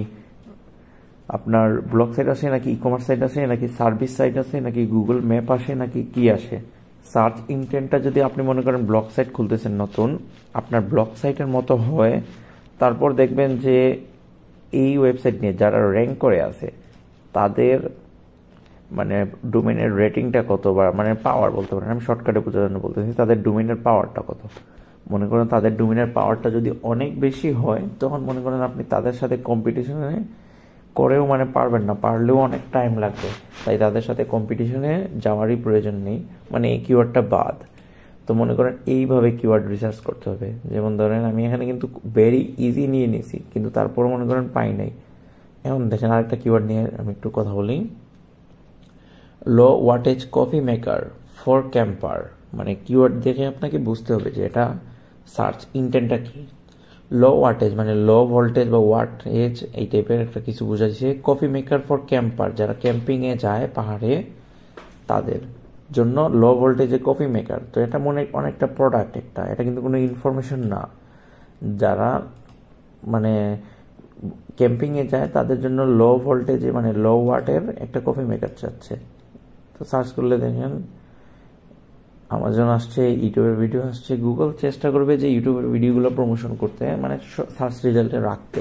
আপনার ব্লগ সাইট আসে নাকি, ই কমার্স সাইট আসে নাকি, সার্ভিস সাইট আসে নাকি, গুগল ম্যাপ আসে নাকি, কি আসে। সার্চ ইন্টেন্টটা যদি আপনি মনে করেন ব্লগ সাইট খুলতেছেন নতুন, আপনার ব্লগ সাইটের মতো হয়, তারপর দেখবেন যে এই ওয়েবসাইট নিয়ে যারা র্যাঙ্ক করে আছে তাদের মানে ডোমেনের রেটিংটা কত, বা মানে পাওয়ার বলতে পারেন, আমি শর্টকাটে বোঝার জন্য বলতেছি, তাদের ডোমেনের পাওয়ারটা কত। মনে করেন তাদের ডোমেনের পাওয়ারটা যদি অনেক বেশি হয়, তখন মনে করেন আপনি তাদের সাথে কম্পিটিশনে করেও মানে পারবেন না, পারলেও অনেক টাইম লাগবে, তাই তাদের সাথে কম্পিটিশনে যাওয়ারই প্রয়োজন নেই, মানে এই কিওয়ার্ডটা বাদ। তো মনে করেন এইভাবে কিওয়ার্ড রিসার্চ করতে হবে। যেমন ধরেন আমি এখানে কিন্তু ভেরি ইজি নিয়ে নিয়েছি, কিন্তু তারপর মনে করেন পাই নাই। এখন দেখেন আরেকটা কিওয়ার্ড নিয়ে আমি একটু কথা বলি। লো ওয়াটেজ কফি মেকার ফর ক্যাম্পার, মানে কিওয়ার্ড দেখে আপনাকে বুঝতে হবে যে এটা সার্চ ইন্টেন্টটা কি। লো ওয়াটেজ মানে লো ভোল্টেজ বা ওয়াটেজ, এই টাইপের একটা কিছু বোঝাচ্ছে। কফি মেকার ফর ক্যাম্পার, যারা ক্যাম্পিংয়ে যায় পাহাড়ে তাদের জন্য লো ভোল্টেজে কফি মেকার। তো এটা মনে অনেকটা প্রোডাক্ট, এটা কিন্তু কোনো ইনফরমেশন না। যারা মানে ক্যাম্পিংয়ে যায় তাদের জন্য লো ভোল্টেজে মানে লো ওয়াটের একটা কফি মেকার চাচ্ছে। তো সার্চ করলে দেখেন আমাজন আসছে, ইউটিউবের ভিডিও আসছে। গুগল চেষ্টা করবে যে ইউটিউবের ভিডিওগুলো প্রমোশন করতে, মানে সার্চ রেজাল্টে রাখতে,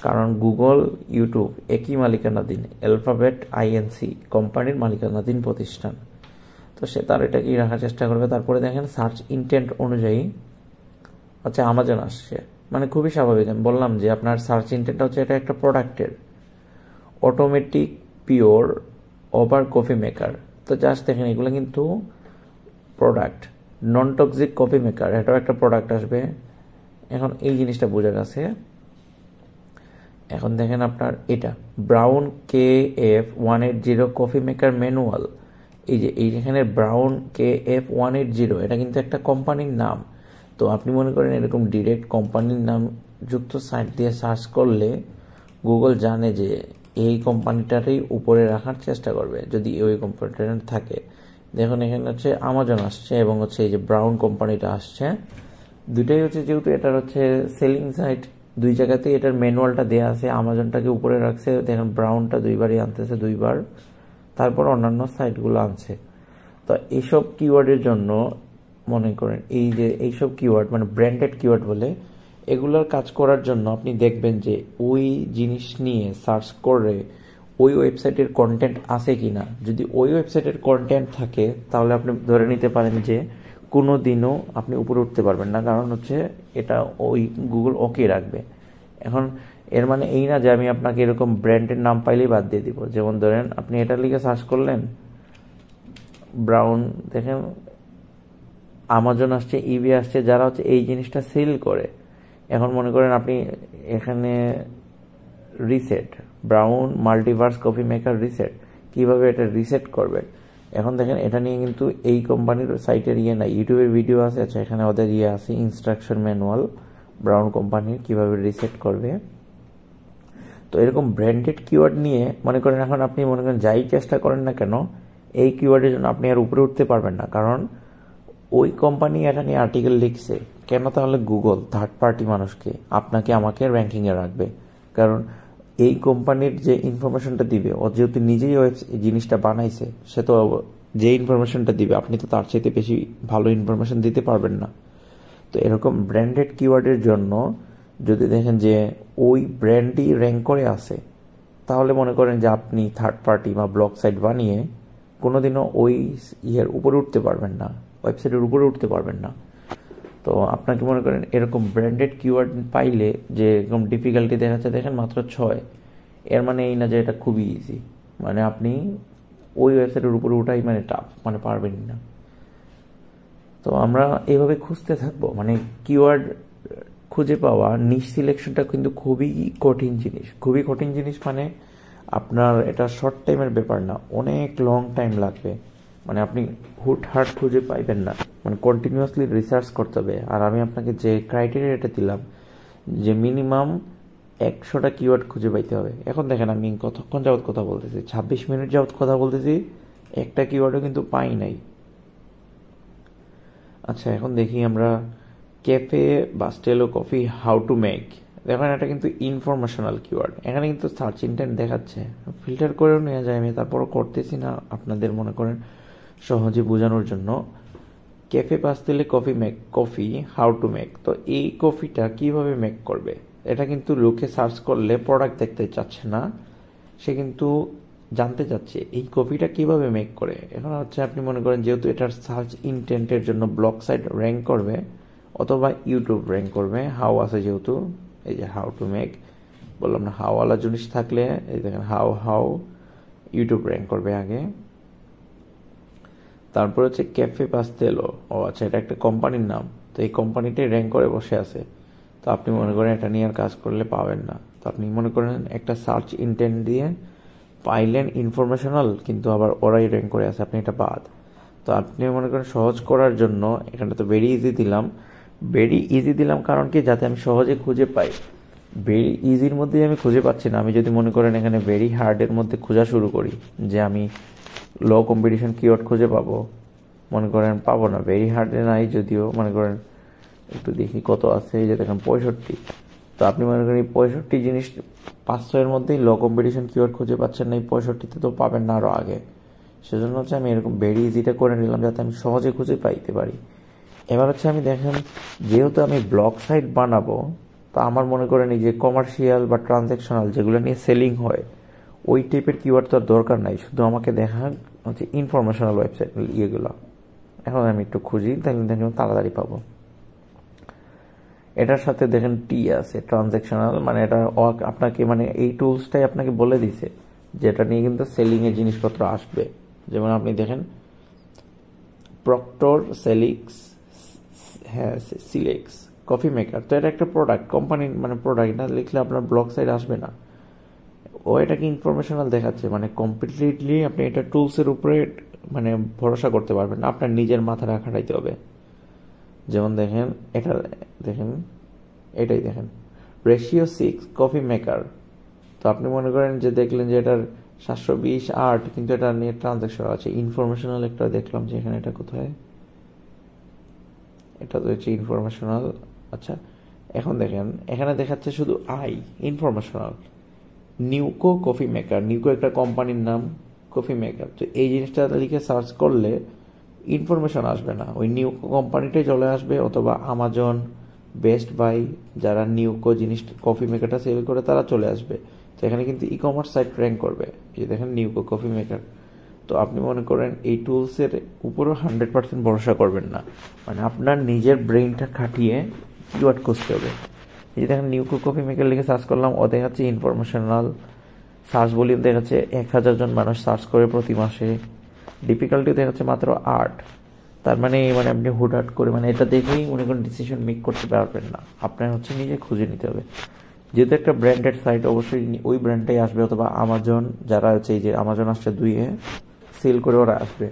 কারণ গুগল ইউটিউব একই মালিকানাধীন, অ্যালফাবেট আইএনসি কোম্পানির মালিকানাধীন প্রতিষ্ঠান। তো সে তার এটাকেই রাখার চেষ্টা করবে। তারপরে দেখেন সার্চ ইন্টেন্ট অনুযায়ী হচ্ছে আমাজন আসছে, মানে খুবই স্বাভাবিক। আমি বললাম যে আপনার সার্চ ইন্টেন্টটা হচ্ছে এটা একটা প্রোডাক্টের, automatic pure over coffee maker. তো জাস্ট দেখেন এগুলো কিন্তু product. Non toxic coffee maker, এটাও একটা প্রোডাক্ট আসবে। এখন এই জিনিসটা বোঝা গেছে। এখন দেখেন আপনার এটা brown KF180 coffee maker manual. এই যে এইখানে ব্রাউন KF180, এটা কিন্তু একটা কোম্পানির নাম। তো আপনি মনে করেন এরকম ডিরেক্ট কোম্পানির নাম যুক্ত সাইট দিয়ে সার্চ করলে গুগল জানে যে এই কোম্পানিটারই উপরে রাখার চেষ্টা করবে যদি ওই কোম্পানিটা থাকে। দেখুন এখানে হচ্ছে আমাজন আসছে এবং হচ্ছে এই যে ব্রাউন কোম্পানিটা আসছে। দুটাই হচ্ছে যেহেতু এটার হচ্ছে সেলিং সাইট, দুই জায়গাতেই এটার ম্যানুয়ালটা দেওয়া আছে। আমাজনটাকে উপরে রাখছে, দেখেন ব্রাউনটা দুইবারই আনতেছে, দুইবার, তারপর অন্যান্য সাইটগুলো আনছে। তো এইসব কিওয়ার্ডের জন্য মনে করেন এই যে এইসব কিওয়ার্ড মানে ব্র্যান্ডেড কিওয়ার্ড বলে, এগুলোর কাজ করার জন্য আপনি দেখবেন যে ওই জিনিস নিয়ে সার্চ করে ওই ওয়েবসাইটের কন্টেন্ট আছে কিনা। যদি ওই ওয়েবসাইটের কন্টেন্ট থাকে তাহলে আপনি ধরে নিতে পারেন যে কোনো দিনও আপনি উপরে উঠতে পারবেন না, কারণ হচ্ছে এটা ওই গুগল ওকে রাখবে। এখন এর মানে এই না যে আমি আপনাকে এরকম ব্র্যান্ডের নাম পাইলেই বাদ দিয়ে দিব। যেমন ধরেন আপনি এটার লিগে সার্চ করলেন ব্রাউন, দেখেন আমাজন আসছে, ইবি আসছে, যারা হচ্ছে এই জিনিসটা সেল করে। এখন মনে করেন আপনি এখানে reset, brown multiverse coffee maker reset, কিভাবে এটা রিসেট করবেন। এখন দেখেন এটা নিয়ে কিন্তু এই কোম্পানির সাইটের নাই, ইউটিউবের ভিডিও আছে। আচ্ছা, এখানে ওদের আছে ইনস্ট্রাকশন ম্যানুয়াল ব্রাউন কোম্পানির কিভাবে রিসেট করবে। তো এরকম ব্র্যান্ডেড কিওয়ার্ড নিয়ে মনে করেন এখন আপনি মনে করেন যাই চেষ্টা করেন না কেন, এই কিওয়ার্ডের জন্য আপনি আর উপরে উঠতে পারবেন না, কারণ ওই কোম্পানি এটা নিয়ে আর্টিকেল লিখছে। কেন তাহলে গুগল থার্ড পার্টি মানুষকে আপনাকে আমাকে র্যাঙ্কিংয়ে রাখবে, কারণ এই কোম্পানির যে ইনফরমেশনটা দিবে, ও যেহেতু নিজেই জিনিসটা বানাইছে, সে তো যে ইনফরমেশনটা দিবে আপনি তো তার চাইতে বেশি ভালো ইনফরমেশন দিতে পারবেন না। তো এরকম ব্র্যান্ডেড কিওয়ার্ডের জন্য যদি দেখেন যে ওই ব্র্যান্ডই র্যাঙ্ক করে আছে, তাহলে মনে করেন যে আপনি থার্ড পার্টি বা ব্লগ সাইট বানিয়ে কোনোদিনও ওই উপরে উঠতে পারবেন না, ওয়েবসাইটের উপরে উঠতে পারবেন না। তো আপনাকে মনে করেন এরকম ব্র্যান্ডেড কিওয়ার্ড পাইলে যে এরকম ডিফিকাল্টি দেখাচ্ছে, দেখেন মাত্র 6, এর মানে এই না যে এটা খুবই ইজি, মানে আপনি ওই ওয়েবসাইটের উপরে উঠাই মানে টাফ, মানে পারবেন না। তো আমরা এইভাবে খুঁজতে থাকবো, মানে কিওয়ার্ড খুঁজে পাওয়া, নিশ সিলেকশনটা কিন্তু খুবই কঠিন জিনিস, খুবই কঠিন জিনিস। মানে আপনার এটা শর্ট টাইমের ব্যাপার না, অনেক লং টাইম লাগবে, মানে আপনি হুটহাট খুঁজে পাইবেন না, মানে কন্টিনিউয়াসলি রিসার্চ করতে হবে। আর আমি আপনাকে যে ক্রাইটেরিয়াটা দিলাম যে মিনিমাম 100টা কিওয়ার্ড খুঁজে পাইতে হবে। এখন দেখেন আমি কতক্ষণ যাবত কথা বলতেছি, 26 মিনিট যাবত কথা বলতেছি, একটা কিওয়ার্ডও কিন্তু পাই নাই। আচ্ছা, এখন দেখি আমরা cafe Bustelo coffee how to make. দেখেন এটা কিন্তু ইনফরমেশনাল কিওয়ার্ড, এখানে কিন্তু সার্চ ইন্টেন্ট দেখাচ্ছে, ফিল্টার করেও নেওয়া যায়, আমি তারপরও করতেছি না আপনাদের মনে করেন সহজে বোঝানোর জন্য। Cafe Bustelo coffee make, coffee how to make. তো এই কফিটা কিভাবে মেক করবে, এটা কিন্তু লোকে সার্চ করলে প্রোডাক্ট দেখতে চাচ্ছে না, সে কিন্তু জানতে চাচ্ছে এই কফিটা কিভাবে মেক করে। এখন হচ্ছে আপনি মনে করেন যেহেতু এটার সার্চ ইন্টেন্টের জন্য ব্লগ সাইট র্যাঙ্ক করবে অথবা ইউটিউব র্যাঙ্ক করবে, হাউ আছে যেহেতু, এই যে হাউ টু মেক বললাম না, হাওয়ালা জিনিস থাকলে এই দেখেন হাউ ইউটিউব র্যাঙ্ক করবে আগে। তারপর হচ্ছে ক্যাফে পাস্তেলো, ও আচ্ছা এটা একটা কোম্পানির নাম, তো এই কোম্পানিটাই র্যাঙ্ক করে বসে আছে। তো আপনি মনে করেন এটা নিয়ে আর কাজ করলে পাবেন না। তো আপনি মনে করেন একটা সার্চ ইন্টেন্ট দিয়ে পাইলেন ইনফরমেশনাল, কিন্তু আবার ওরাই র্যাঙ্ক করে আছে, আপনি এটা বাদ। তো আপনি মনে করেন সহজ করার জন্য এখানে তো ভেরি ইজি দিলাম, ভেরি ইজি দিলাম কারণ কি, যাতে আমি সহজে খুঁজে পাই। ভেরি ইজির মধ্যেই আমি খুঁজে পাচ্ছি না, আমি যদি মনে করেন এখানে ভেরি হার্ডের মধ্যে খোঁজা শুরু করি যে আমি লো কম্পিটিশন কিওয়ার্ড খুঁজে পাবো, মনে করেন পাবো না। ভেরি হার্ডে নাই যদিও, মনে করেন একটু দেখি কত আছে, এই যে দেখেন 65। তো আপনি মনে করেন এই 65 জিনিস 500-এর মধ্যেই লো কম্পিটিশন কিওয়ার্ড খুঁজে পাচ্ছেন না, এই 65তে তো পাবেন না আরও আগে। সেজন্য হচ্ছে আমি এরকম ভেরি ইজিটা করে নিলাম যাতে আমি সহজে খুঁজে পাইতে পারি। এবার হচ্ছে আমি দেখেন যেহেতু আমি ব্লগ সাইট বানাবো, তো আমার মনে করেন এই যে কমার্শিয়াল বা ট্রানজ্যাকশনাল যেগুলো নিয়ে সেলিং হয় ওই টাইপের কিওয়ার্ড তো আর দরকার নাই, শুধু আমাকে দেখা হচ্ছে ইনফরমেশনাল ওয়েবসাইট ইয়েগুলো। এখন আমি একটু খুঁজি, তাহলে দেখেন তাড়াতাড়ি পাবো। এটার সাথে দেখেন টি আছে, ট্রানজ্যাকশনাল, মানে এটা আপনাকে মানে এই টুলসটাই আপনাকে বলে দিছে যে এটা নিয়ে কিন্তু সেলিংয়ের জিনিসপত্র আসবে। যেমন আপনি দেখেন প্রক্টর সেলিক্স, হ্যাঁ সিলেক্স কফি মেকার, তো এটা একটা প্রোডাক্ট কোম্পানি, মানে প্রোডাক্ট না লিখলে আপনার ব্লগ সাইট আসবে না। ও এটাকে ইনফরমেশনাল দেখাচ্ছে, মানে কমপ্লিটলি আপনি এটা টুলসের উপরে মানে ভরসা করতে পারবেন না, আপনার নিজের মাথাটা খাটাইতে হবে। যেমন দেখেন এটা দেখেন, এটাই দেখেন রেশিও 6 কফি মেকার। তো আপনি মনে করেন যে দেখলেন যে এটার 720 কিন্তু এটা নিয়ে ট্রানজ্যাকশন আছে, ইনফরমেশনাল একটা দেখলাম যে এখানে এটা কোথায়, এটা তো হচ্ছে ইনফরমেশনাল। আচ্ছা এখন দেখেন এখানে দেখাচ্ছে শুধু ইনফরমেশনাল নিউকো কফি মেকার, নিউকো একটা কোম্পানির নাম, কফি মেকার। তো এই জিনিসটা লিখে সার্চ করলে ইনফরমেশন আসবে না, ওই নিউকো কোম্পানিটাই চলে আসবে, অথবা আমাজন, বেস্ট বাই, যারা নিউকো জিনিস কফি মেকারটা সেল করে তারা চলে আসবে। তো এখানে কিন্তু ই কমার্স সাইট র্যাঙ্ক করবে, এই দেখেন নিউকো কফি মেকার। তো আপনি মনে করেন এই টুলসের উপরও 100% ভরসা করবেন না, মানে আপনার নিজের ব্রেইনটা খাটিয়ে কিওয়ার্ড খুঁজতে হবে। এই দেখেন নিউকো কফি মেকার লিখে সার্চ করলাম, ও দেখাচ্ছে ইনফরমেশনাল, সার্চ ভলিউম দেখাচ্ছে 1000 জন মানুষ সার্চ করে প্রতি মাসে, ডিফিকাল্টি দেখাচ্ছে মাত্র 8। তার মানে আপনি হুটহাট করে মানে এটা দেখেই মনে করেন ডিসিশন মেক করতে পারবেন না, আপনার হচ্ছে নিজে খুঁজে নিতে হবে। যেহেতু একটা ব্র্যান্ডেড সাইট, অবশ্যই ওই ব্র্যান্ডটাই আসবে, অথবা আমাজন, যারা হচ্ছে এই যে আমাজন আসছে 2-এ সেল করে ওরা আসবে।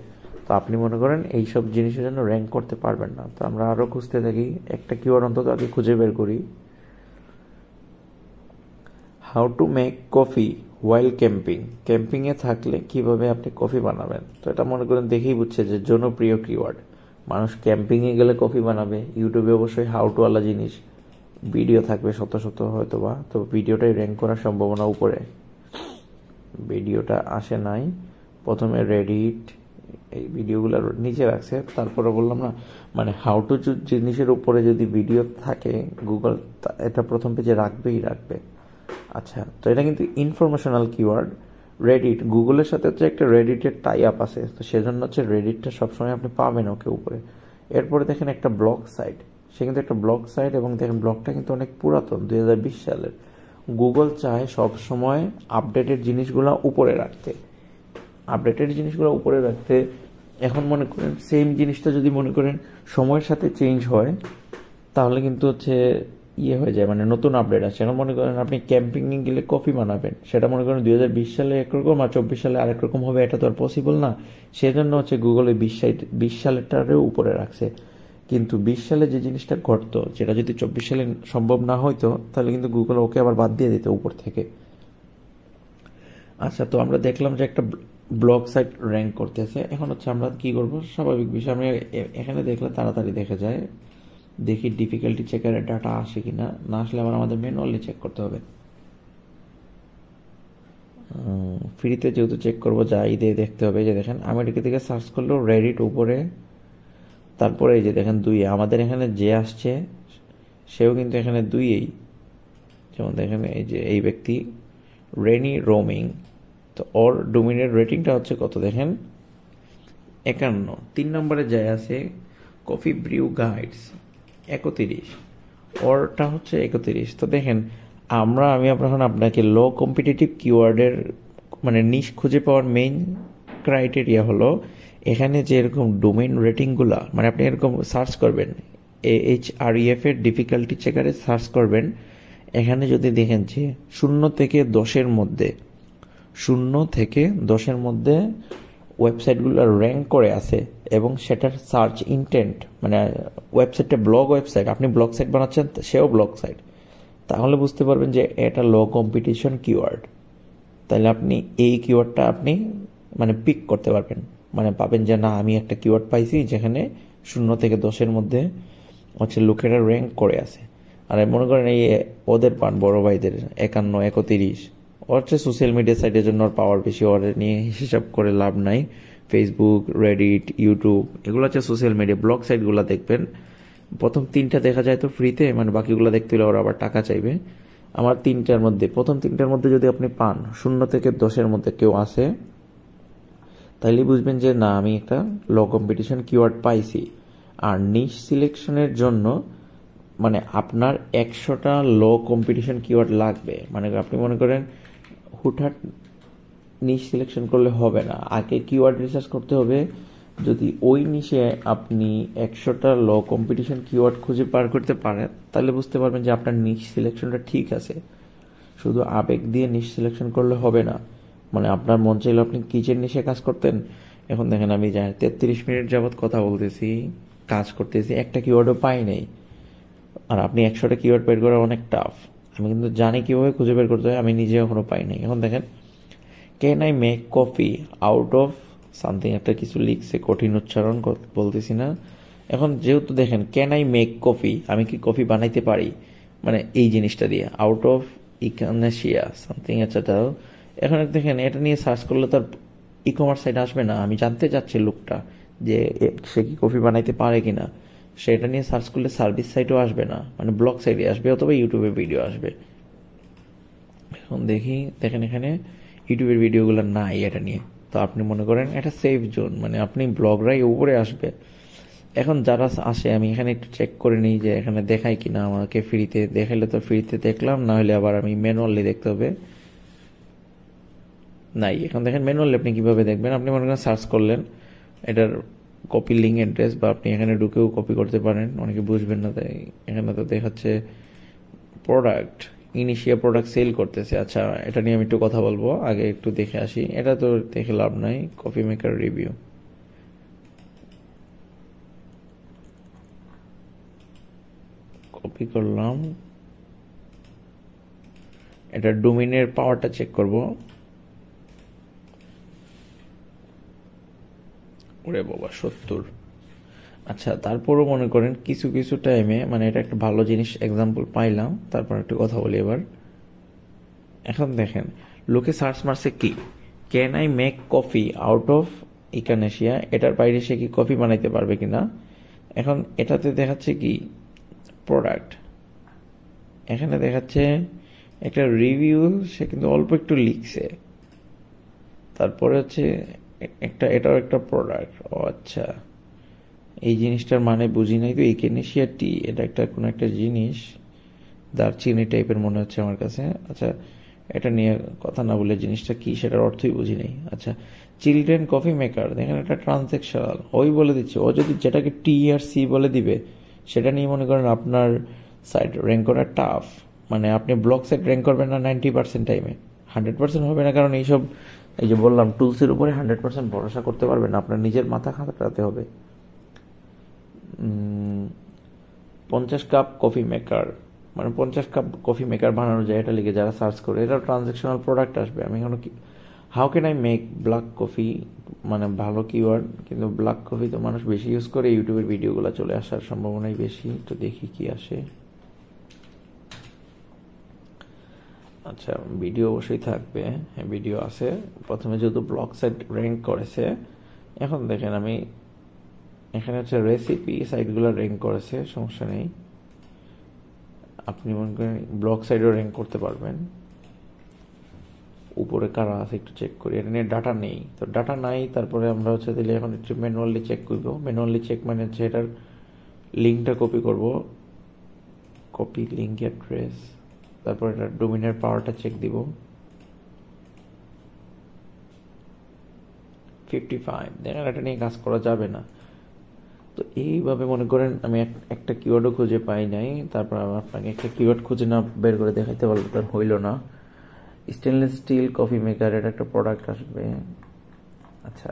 তো আপনি মনে করেন এইসব জিনিসের জন্য র্যাঙ্ক করতে পারবেন না। তো আমরা আরও খুঁজতে থাকি, একটা কিওয়ার্ড অন্তত আগে খুঁজে বের করি। How to make coffee while camping. ক্যাম্পিংয়ে থাকলে কিভাবে আপনি কফি বানাবেন। তো এটা মনে করেন দেখেই বুঝছে যে জনপ্রিয় কিওয়ার্ড। মানুষ ক্যাম্পিংয়ে গেলে কফি বানাবে। ইউটিউবে অবশ্যই হাউ টু ওয়ালা জিনিস ভিডিও থাকবে শত শত হয়তো বা, তো ভিডিওটাই র্যাঙ্ক করার সম্ভাবনা উপরে। ভিডিওটা আসে নাই, প্রথমে রেডিট এই ভিডিওগুলো নিচে রাখছে, তারপরে বললাম না মানে হাউ টু জিনিসের উপরে যদি ভিডিও থাকে গুগল এটা প্রথম পেজে রাখবেই রাখবে। আচ্ছা, তো এটা কিন্তু ইনফরমেশনাল কিওয়ার্ড। রেডিট, গুগলের সাথে হচ্ছে একটা রেডিটের টাই আপ আছে, তো সেজন্য হচ্ছে রেডিটটা সবসময় আপনি পাবেন ওকে উপরে। এরপরে দেখেন একটা ব্লগ সাইট, সে কিন্তু একটা ব্লগ সাইট, এবং দেখেন ব্লগটা কিন্তু অনেক পুরাতন, 2020 সালের। গুগল চায় সব সময় আপডেটেড জিনিসগুলো উপরে রাখতে, এখন মনে করেন সেম জিনিসটা যদি মনে করেন সময়ের সাথে চেঞ্জ হয়, তাহলে কিন্তু হচ্ছে হয়ে যায়, মানে নতুন আপডেট আছে। এখন মনে করেন আপনি ক্যাম্পিংয়ে গেলে কফি বানাবেন, সেটা মনে করেন 2020 সালে একরকম আর 24 সালে আরেক রকম হবে, এটা তো আর পসিবল না। সেজন্য হচ্ছে গুগল ওই 20 সালেরটারেও উপরে রাখছে। কিন্তু 20 সালে যে জিনিসটা ঘটতো, যেটা যদি 24 সালে সম্ভব না হইতো, তাহলে কিন্তু গুগল ওকে আবার বাদ দিয়ে দিত উপর থেকে। আচ্ছা, তো আমরা দেখলাম যে একটা ব্লগ সাইট র্যাঙ্ক করতেছে। এখন হচ্ছে আমরা কি করব, স্বাভাবিক বিষয়, আমরা এখানে দেখলে তাড়াতাড়ি দেখা যায়। দেখি ডিফিকাল্টি চেকারের ডাটা আসে কিনা, না আসলে আবার আমাদের ম্যানুয়ালি চেক করতে হবে। ফ্রিতে যেহেতু চেক করবো, যাই দিয়ে দেখতে হবে। যে দেখেন আমেরিকা থেকে সার্চ করলেও রেডিট উপরে, তারপরে এই যে দেখেন 2, আমাদের এখানে যে আসছে সেও কিন্তু এখানে 2-এই। যেমন দেখেন এই যে এই ব্যক্তি রেনি রোমিং, তো ওর ডোমিনের রেটিংটা হচ্ছে কত দেখেন 51। 3 নম্বরে যায় আছে কফি ব্রিউ গাইডস 31, ওরটা হচ্ছে 31। তো দেখেন আমি এখন আপনাকে লো কম্পিটিটিভ কিওয়ার্ডের মানে নিশ খুঁজে পাওয়ার মেইন ক্রাইটেরিয়া হলো এখানে যে এরকম ডোমেইন রেটিংগুলা, মানে আপনি এরকম সার্চ করবেন AHREF এর ডিফিকাল্টি চেকারে সার্চ করবেন। এখানে যদি দেখেন যে 0 থেকে 10-এর মধ্যে ওয়েবসাইটগুলো র্যাঙ্ক করে আছে, এবং সেটার সার্চ ইন্টেন্ট মানে ওয়েবসাইটটা ব্লগ ওয়েবসাইট, আপনি ব্লগ সাইট বানাচ্ছেন সেও ব্লগ সাইট, তাহলে বুঝতে পারবেন যে এটা লো কম্পিটিশন কিওয়ার্ড। তাহলে আপনি এই কিওয়ার্ডটা আপনি মানে পিক করতে পারবেন, মানে পাবেন যে না আমি একটা কিওয়ার্ড পাইছি যেখানে 0 থেকে 10-এর মধ্যে হচ্ছে লোকেরা র্যাঙ্ক করে আছে। আর মনে করেন এই ওদের পান বড় ভাইদের 51, 31, ওর হচ্ছে সোশ্যাল মিডিয়া সাইটের জন্য ওর পাওয়ার বেশি, ওর নিয়ে হিসাব করে লাভ নাই। ফেসবুক, রেডিট, ইউটিউব এগুলো হচ্ছে সোশ্যাল মিডিয়া। ব্লগ সাইটগুলো দেখবেন প্রথম 3টা দেখা যায় তো ফ্রিতে, মানে বাকিগুলো দেখতে হলে ওরা আবার টাকা চাইবে। আমার 3টার মধ্যে প্রথম 3টার মধ্যে যদি আপনি পান 0 থেকে 10-এর মধ্যে কেউ আসে, তাইলে বুঝবেন যে না আমি একটা লো কম্পিটিশন কিওয়ার্ড পাইছি। আর নিশ সিলেকশনের জন্য মানে আপনার 100টা লো কম্পিটিশন কিওয়ার্ড লাগবে। মানে আপনি মনে করেন হুটহাট নিশ সিলেকশন করলে হবে না, আগে কিওয়ার্ড রিসার্চ করতে হবে। যদি ওই নিশে আপনি 100টা লো কম্পিটিশন কিওয়ার্ড খুঁজে পার করতে পারেন, তাহলে বুঝতে পারবেন যে আপনার নিশ সিলেকশনটা ঠিক আছে। শুধু আবেগ দিয়ে নিশ সিলেকশন করলে হবে না। মানে আপনার মন চাইলে আপনি কিচেন নিশে কাজ করতেন, এখন দেখেন আমি 33 মিনিট যাবৎ কথা বলতেছি, কাজ করতেছি, একটা কিওয়ার্ডও পাই নাই। আর আপনি 100টা কিওয়ার্ড বের করা অনেক টাফ। আমি কিন্তু জানি কিভাবে খুঁজে বের করতে হয়, আমি নিজে এখনো পাই নাই। এখন দেখেন can I make coffee out of something একটা কিছু লিখছে, কঠিন উচ্চারণ বলতেছি না। এখন যেহেতু দেখেন ক্যান আই মেক কফি, আমি কি কফি বানাইতে পারি, মানে এই জিনিসটা দিয়ে আউট অফ ইকানেশিয়া সামথিং আচ্ছা দাও। এখন দেখেন এটা নিয়ে সার্চ করলে তার ই কমার্স সাইট আসবে না। আমি জানতে চাচ্ছি লোকটা যে সে কি কফি বানাইতে পারে কিনা, সেটা নিয়ে সার্চ করলে সার্ভিস সাইটও আসবে না, মানে ব্লগ সাইটে আসবে অথবা ইউটিউবে ভিডিও আসবে। এখন দেখেন এখানে ইউটিউবের ভিডিওগুলো নাই এটা নিয়ে। তো আপনি মনে করেন এটা সেফ জোন, মানে আপনি ব্লগরাই উপরে আসবে। এখন যারা আসে আমি এখানে একটু চেক করে নিই যে এখানে দেখায় কিনা, আমাকে ফ্রিতে দেখাইলে তো ফ্রিতে দেখলাম, না হলে আবার আমি ম্যানুয়ালি দেখতে হবে। নাই, এখন দেখেন ম্যানুয়ালি আপনি কিভাবে দেখবেন, আপনি মনে করেন সার্চ করলেন এটার কপি লিঙ্ক অ্যাড্রেস, বা আপনি এখানে ঢুকেও কপি করতে পারেন, অনেকে বুঝবেন না। তাই এখানে তো দেখাচ্ছে প্রোডাক্ট ইনিশিয়া প্রোডাক্ট সেল করতেছে। আচ্ছা, এটা নিয়ে আমি একটু কথা বলবো, আগে একটু দেখে আসি। এটা তো দেখে লাভ নাই, কফি মেকার রিভিউ। কপি করলাম, এটা ডোমেইনের পাওয়ারটা চেক করব। ওরে বাবা, 70। আচ্ছা, তারপরও মনে করেন কিছু কিছু টাইমে, মানে এটা একটা ভালো জিনিস এক্সাম্পল পাইলাম, তারপর একটু কথা বলি এবার। এখন দেখেন, লোকে সার্চ মারছে কি, can I make coffee out of echinacea, এটার বাইরে সে কি কফি বানাইতে পারবে কিনা। এখন এটাতে দেখাচ্ছে কি প্রোডাক্ট, এখানে দেখাচ্ছে একটা রিভিউ, সে কিন্তু অল্প একটু লিখছে। তারপরে হচ্ছে এটাও একটা প্রোডাক্ট। ও আচ্ছা, এই জিনিসটার মানে বুঝি নাই তো। ইকানেশিয়া টি, এটা একটা কোনো একটা জিনিস, দারচিনি টাইপের মনে হচ্ছে আমার কাছে। আচ্ছা, এটা নিয়ে কথা না বলে জিনিসটা কি সেটার অর্থই বুঝি নাই। আচ্ছা, চিলড্রেন কফি মেকার, দেখেন এটা ট্রান্সেকশনাল, ওই বলে দিচ্ছে। ও যদি যেটাকে টি আর সি বলে দিবে, সেটা নিয়ে মনে করেন আপনার সাইট র্যাঙ্ক করা টাফ। মানে আপনি ব্লগ সাইট র্যাঙ্ক করবেন না 90% টাইমে, 100% হবে না। কারণ এইসব, এই যে বললাম, টুলসের উপরে 100% ভরসা করতে পারবেন না, আপনার নিজের মাথা খাটাতে হবে। 50 কাপ কফি মেকার, মানে 50 কাপ কফি মেকার বানানো যায়, এটা লিখে যারা সার্চ করে, এটা ট্রানজেকশনাল প্রোডাক্ট আসবে। আমি এখন how can I make black coffee, মানে ভালো কিওয়ার্ড, কিন্তু ব্ল্যাক কফি তো মানুষ বেশি ইউজ করে, ইউটিউবের ভিডিওগুলো চলে আসার সম্ভাবনাই বেশি। তো দেখি কি আসে। আচ্ছা, ভিডিও অবশ্যই থাকবে, হ্যাঁ ভিডিও আছে। প্রথমে যেহেতু ব্লগ সাইট র্যাঙ্ক করেছে, এখন দেখেন আমি এখানে হচ্ছে রেসিপি সাইটগুলো র্যাঙ্ক করেছে, সমস্যা নেই। আপনি মনে করেন ব্লগ সাইডেও র্যাঙ্ক করতে পারবেন। উপরে কারা আছে একটু চেক করি, এটা নিয়ে ডাটা নেই তো, ডাটা নাই। তারপরে আমরা হচ্ছে দিলে এখন একটু ম্যানুয়ালি চেক করব। ম্যানুয়ালি চেক মানে হচ্ছে এটার লিঙ্কটা কপি করব, কপি লিঙ্ক অ্যাড্রেস, তারপর এটা ডোমেইনের পাওয়ারটা চেক দিব। 55, দেখেন এটা নিয়ে কাজ করা যাবে না। তো এইভাবে মনে করেন আমি একটা কিওয়ার্ডও খুঁজে পাই নাই, তারপর আপনাকে একটা কিওয়ার্ড খুঁজে না বের করে দেখাইতে পারলে তার হইল না। স্টেনলেস স্টিল কফি মেকার, এটা একটা প্রোডাক্ট আসবে। আচ্ছা,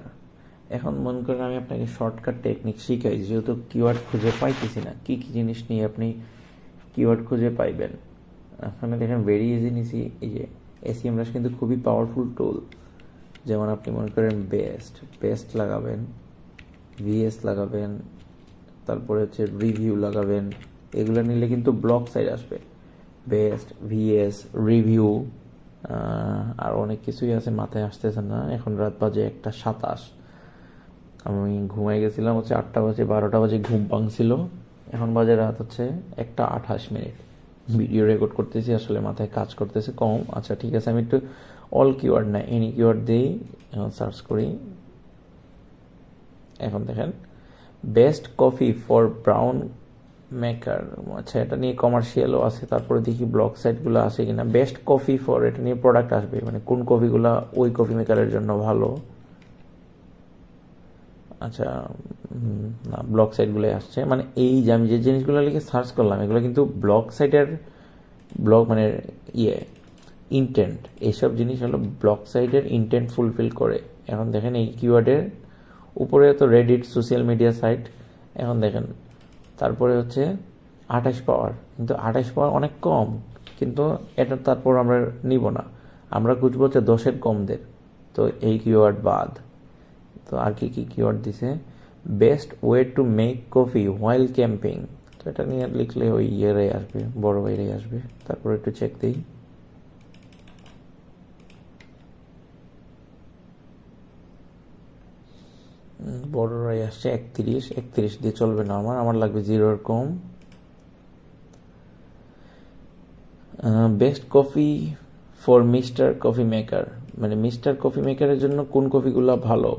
এখন মনে করেন আমি আপনাকে শর্টকাট টেকনিক শিখাই, যেহেতু কিওয়ার্ড খুঁজে পাইতেছি না, কি কি জিনিস নিয়ে আপনি কিওয়ার্ড খুঁজে পাইবেন। এখানে দেখেন ভেরি ইজি নিছি, এই যে এসইএম রাশ কিন্তু খুবই পাওয়ারফুল টুল। যেমন আপনি মনে করেন বেস্ট লাগাবেন, ভিএস লাগাবেন, তারপরে হচ্ছে রিভিউ লাগাবেন, এগুলো নিলে কিন্তু ব্লগ সাইট আসবে। বেস্ট, ভিএস, রিভিউ, আর অনেক কিছুই আছে, মাথায় আসতেছে না। এখন রাত বাজে 1:27, আমি ঘুমাই গেছিলাম হচ্ছে 8টা বাজে, 12টা বাজে ঘুম ভাঙছিল। এখন বাজে রাত হচ্ছে 1:28। ভিডিও রেকর্ড করতেছি, আসলে মাথায় কাজ করতেছে কম। আচ্ছা ঠিক আছে, আমি একটু অল কিওয়ার্ড না এনি কিওয়ার্ড দিয়েই এখন সার্চ করি। এখন দেখেন best coffee for brown maker, আচ্ছা এটা নিয়ে কমার্শিয়ালও আছে। তারপরে দেখি ব্লগ সাইটগুলো আছে কিনা। বেস্ট কফি ফর, এটা নিয়ে প্রোডাক্ট আসবে, মানে কোন কফিগুলো ওই কফি মেকারের জন্য ভালো। আচ্ছা, না ব্লগ সাইটগুলোই আসছে, মানে এই যে আমি যে জিনিসগুলো লিখে সার্চ করলাম, এগুলো কিন্তু ব্লগ সাইটের ব্লগ মানে ইন্টেন্ট, এইসব জিনিস হলো ব্লগ সাইটের ইন্টেন্ট ফুলফিল করে। এখন দেখেন এই কিওয়ার্ডের উপরে তো রেডিট, সোশ্যাল মিডিয়া সাইট। এখন দেখেন তারপরে হচ্ছে 28 পাওয়ার, কিন্তু 28 পাওয়ার অনেক কম, কিন্তু এটা তারপর আমরা নিব না, আমরা খুঁজবো হচ্ছে 10-এর কমদের। তো এই কিওয়ার্ড বাদ। তো আর কি কি কিওয়ার্ড দিছে, best way to make coffee while camping, তো এটা নিয়ে লিখলে ওই ইয়েরাই আসবে, বড় বাইরেই আসবে। তারপর একটু চেক দিই, বড়রাই আসছে 31 দিয়ে চলবে না, আমার লাগবে 0-এর কম। Best coffee for mister coffee maker, মানে মিস্টার কফি মেকারের জন্য কোন কফিগুলো ভালো।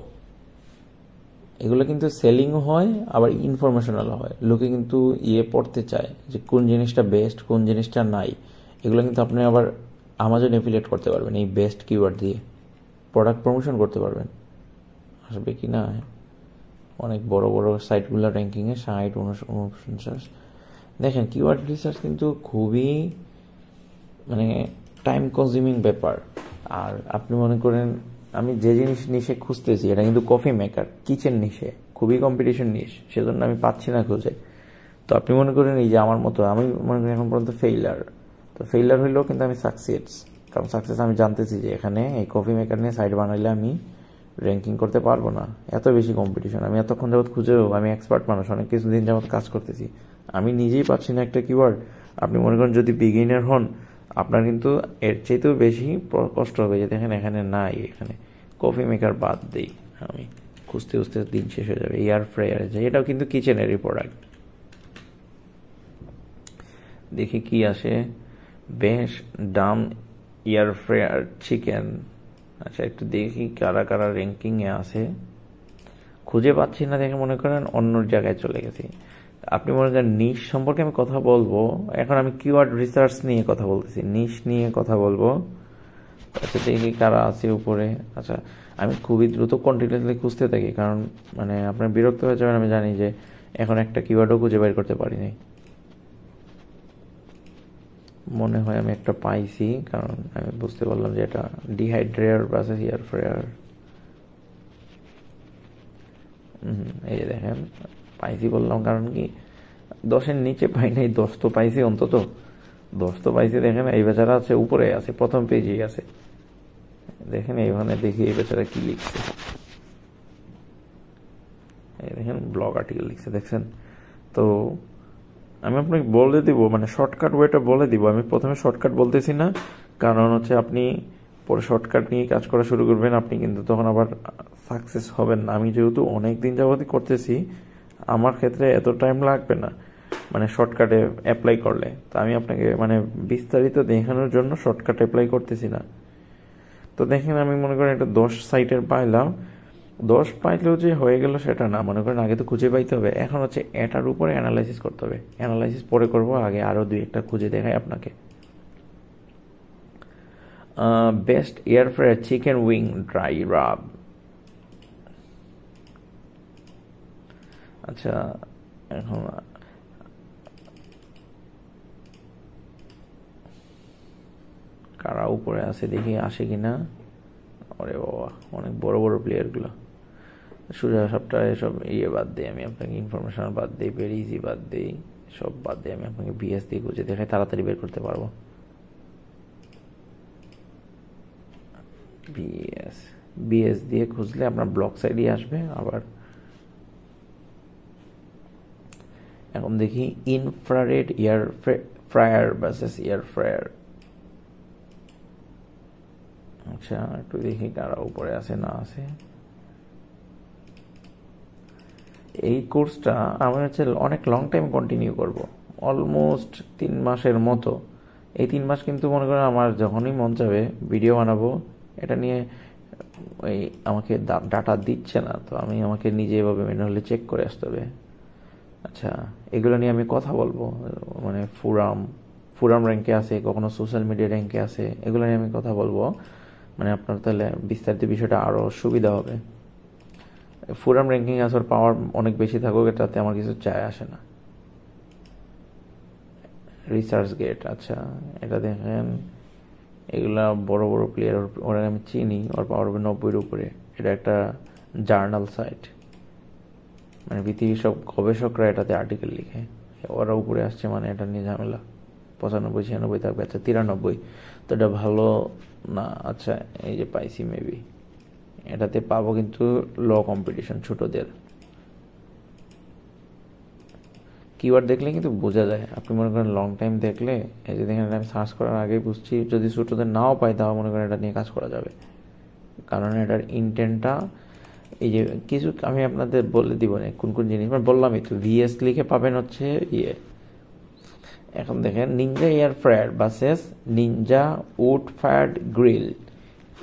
এগুলো কিন্তু সেলিংও হয়, আবার ইনফরমেশনাল হয়। লোকে কিন্তু পড়তে চায় যে কোন জিনিসটা বেস্ট, কোন জিনিসটা নাই। এগুলো কিন্তু আপনি আবার আমাজন এফিলিয়েট করতে পারবেন এই বেস্ট কিওয়ার্ড দিয়ে, প্রোডাক্ট প্রমোশন করতে পারবেন। আসবে কি না, অনেক বড় বড় সাইটগুলো র্যাঙ্কিংয়ে 60-49। দেখেন কিওয়ার্ড রিসার্চ কিন্তু খুবই মানে টাইম কনজিউমিং ব্যাপার। আর আপনি মনে করেন আমি যে জিনিস নিশে খুঁজতেছি এটা কিন্তু কফি মেকার, কিচেন নিশে, খুবই কম্পিটিশন নিশ, সেজন্য আমি পাচ্ছি না খুঁজে। তো আপনি মনে করেন এই যে আমার মতো, আমি মনে করি এখন পর্যন্ত ফেইলার, তো ফেইলার হইলেও কিন্তু আমি সাকসেস, কারণ সাকসেস আমি জানতেছি যে এখানে এই কফি মেকার নিয়ে সাইট বানাইলে আমি র্যাঙ্কিং করতে পারবো না, এত বেশি কম্পিটিশন। আমি এতক্ষণ যাবৎ খুঁজেও, আমি এক্সপার্ট মানুষ, অনেক কিছুদিন যাবৎ কাজ করতেছি, আমি নিজেই পাচ্ছি না একটা কিওয়ার্ড। আপনি মনে করেন যদি বিগিনার হন, আপনার কিন্তু এর চাইতেও বেশি কষ্ট হবে যে দেখেন এখানে নাই, এখানে কফি মেকার বাদ দেই, আমি খুঁজতে খুঁজতে দিন শেষ হয়ে যাবে। এয়ার ফ্রায়ার, এটাও কিন্তু কিচেনেরই প্রোডাক্ট। দেখি কি আসে, বেশ ডাম এয়ার ফ্রায়ার চিকেন। আচ্ছা একটু দেখি কারা কারা র্যাঙ্কিংয়ে আছে, খুঁজে পাচ্ছি না দেখে মনে করেন অন্য জায়গায় চলে গেছি। আপনি মনে করেন নিশ সম্পর্কে আমি কথা বলবো, এখন আমি কিওয়ার্ড রিসার্চ নিয়ে কথা বলতেছি, নিশ নিয়ে কথা বলবো। আচ্ছা দেখি কারা আছে উপরে। আচ্ছা আমি খুবই দ্রুত কন্টিনিউসলি খুঁজতে থাকি, কারণ মানে আপনার বিরক্ত হয়ে যাবেন, আমি জানি যে এখন একটা কিওয়ার্ডও খুঁজে বের করতে পারিনি। মনে হয় আমি একটা পাইছি, কারণ আমি বুঝতে পারলাম যে এটা ডিহাইড্রেয়ার ভার্সেস এয়ার ফ্রায়ার। এই যে দেখেন পাইছি বললাম, কারণ কি 10-এর নিচে পাই নাই, 10 তো পাইছি অন্তত, 10 তো পাইছি। দেখেন এই বেচারা আছে উপরে, আছে প্রথম পেজেই আছে, দেখেন এইখানে দেখি এই বেচারা কি লিখছে। এই দেখেন ব্লগ আর্টিকেল লিখছে, দেখছেন? তো আমি আপনাকে বলে দিব, মানে শর্টকাট ওয়েটা বলে দিব। আমি প্রথমে শর্টকাট বলতেছি না, কারণ হচ্ছে আপনি পরে শর্টকাট নিয়ে কাজ করা শুরু করবেন, আপনি কিন্তু তখন আবার সাকসেস হবেন না। আমি যেহেতু অনেক দিন যাবতই করতেছি, আমার ক্ষেত্রে এত টাইম লাগবে না মানে শর্টকাটে অ্যাপ্লাই করলে। তো আমি আপনাকে মানে বিস্তারিত দেখানোর জন্য শর্টকাট অ্যাপ্লাই করতেছি না। তো দেখেন আমি মনে করেন একটা 10 সাইটের পাইলাম, 10 পাইলেও যে হয়ে গেল সেটা না, মনে করেন আগে তো খুঁজে পাইতে হবে। এখন হচ্ছে এটার উপরে অ্যানালাইসিস করতে হবে, অ্যানালাইসিস পরে করব, আগে আরও 2-1টা খুঁজে দেখাই আপনাকে। Best air fryer chicken wing dry rub. আচ্ছা এখন কারা উপরে আছে দেখি আসে কিনা। ওরে বাবা অনেক বড় বড় প্লেয়ারগুলো। সোজা সবটা সব বাদ দিই, আমি আপনাকে ইনফরমেশন বাদ দিই, ভেরি ইজি বাদ দিই, সব বাদ দিই, আমি আপনাকে বিএস দিয়ে খুঁজে দেখাই, তাড়াতাড়ি বের করতে পারবো। বিএস দিয়ে খুঁজলে আপনার ব্লক সাইডই আসবে। আবার এখন দেখি infrared air fryer versus air fryer. আচ্ছা একটু দেখি কারা উপরে আছে না আছে। এই কোর্সটা আমি হচ্ছে অনেক লং টাইম কন্টিনিউ করব, অলমোস্ট 3 মাসের মতো। এই 3 মাস কিন্তু মনে করেন আমার যখনই মন চাবে ভিডিও বানাবো এটা নিয়ে, ওই আমাকে ডাটা দিচ্ছে না, তো আমি আমাকে নিজে এভাবে ম্যানুয়ালি চেক করে আসতে হবে। আচ্ছা এগুলো নিয়ে আমি কথা বলবো, মানে ফুরাম র্যাঙ্কে আছে, কখনো সোশ্যাল মিডিয়া র্যাঙ্কে আছে, এগুলো নিয়ে আমি কথা বলবো। মানে আপনার তাহলে বিস্তারিত বিষয়টা আরও সুবিধা হবে। ফুরাম র্যাঙ্কিং আসার পাওয়ার অনেক বেশি থাকুক, এটাতে আমার কিছু চায় আসে না। রিসার্চ গেট, আচ্ছা এটা দেখেন এগুলা বড় বড় প্লেয়ার, ওরা আমি চিনি, ওর পাওয়ার হবে 90-এর উপরে। এটা একটা জার্নাল সাইট, মানে পৃথিবীর সব গবেষকরা এটাতে আর্টিকেল লিখে, ওরা উপরে আসছে মানে এটা নিয়ে ঝামেলা। 95-96 থাকবে, আচ্ছা 93, তো এটা ভালো না। আচ্ছা এই যে পাইছি, মেবি এটাতে পাবো, কিন্তু লো কম্পিটিশন, ছোটদের। কিওয়ার্ড দেখলে কিন্তু বোঝা যায়, আপনি মনে করেন লং টাইম দেখলে, এই যে দেখেন আমি সার্চ করার আগেই বুঝছি, যদি ছোটদের নাও পাই তাও মনে করেন এটা নিয়ে কাজ করা যাবে, কারণ এটার ইন্টেন্টটা এই যে কিছু আমি আপনাদের বলে দিব না কোন কোন জিনিস, মানে বললামই তো, ভিএস লিখে পাবেন হচ্ছে এখন দেখেন Ninja air fryer versus Ninja wood fired grill.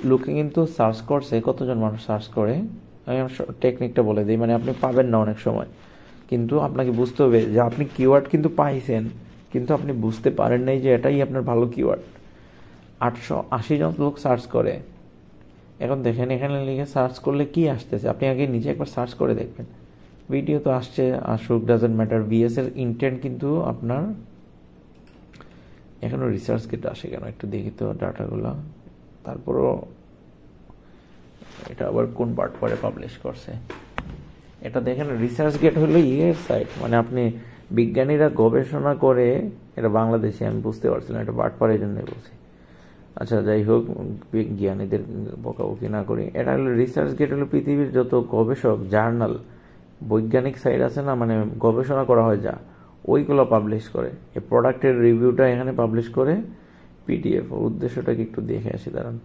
লোকে কিন্তু সার্চ করছে, কতজন মানুষ সার্চ করে, আমি টেকনিকটা বলে দিই, মানে আপনি পাবেন না অনেক সময়, কিন্তু আপনাকে বুঝতে হবে যে আপনি কিওয়ার্ড কিন্তু পাইছেন, কিন্তু আপনি বুঝতে পারেন নাই যে এটাই আপনার ভালো কিওয়ার্ড। 880 জন লোক সার্চ করে। এখন দেখেন এখানে লিখে সার্চ করলে কি আসতেছে, আপনি আগে নিজে একবার সার্চ করে দেখবেন। ভিডিও তো আসছে, আসুক, ডাজেন্ট ম্যাটার। ভিএস এর ইন্টেন্ট কিন্তু আপনার এখনো রিসার্চ গেট আসে কেন একটু দেখি তো ডাটাগুলো। তারপরও এটা আবার কোন পার্ট পরে পাবলিশ করছে এটা দেখেন। রিসার্চ গেট হলো সাইট, মানে আপনি বিজ্ঞানীরা গবেষণা করে, এটা বাংলাদেশে আমি বুঝতে পারছিলাম, এটা বাটপাড়ের জন্য বলছি। আচ্ছা যাই হোক, বিজ্ঞানীদের বকাবকি না করি। এটা হলো রিসার্চ গেট, হলো পৃথিবীর যত গবেষক জার্নাল বৈজ্ঞানিক সাইট আছে না, মানে গবেষণা করা হয় যা, ওইগুলো পাবলিশ করে। এই প্রোডাক্টের রিভিউটা এখানে পাবলিশ করে পিডিএফ। উদ্দেশ্যটা কি একটু দেখে আসি, দাঁড়ান।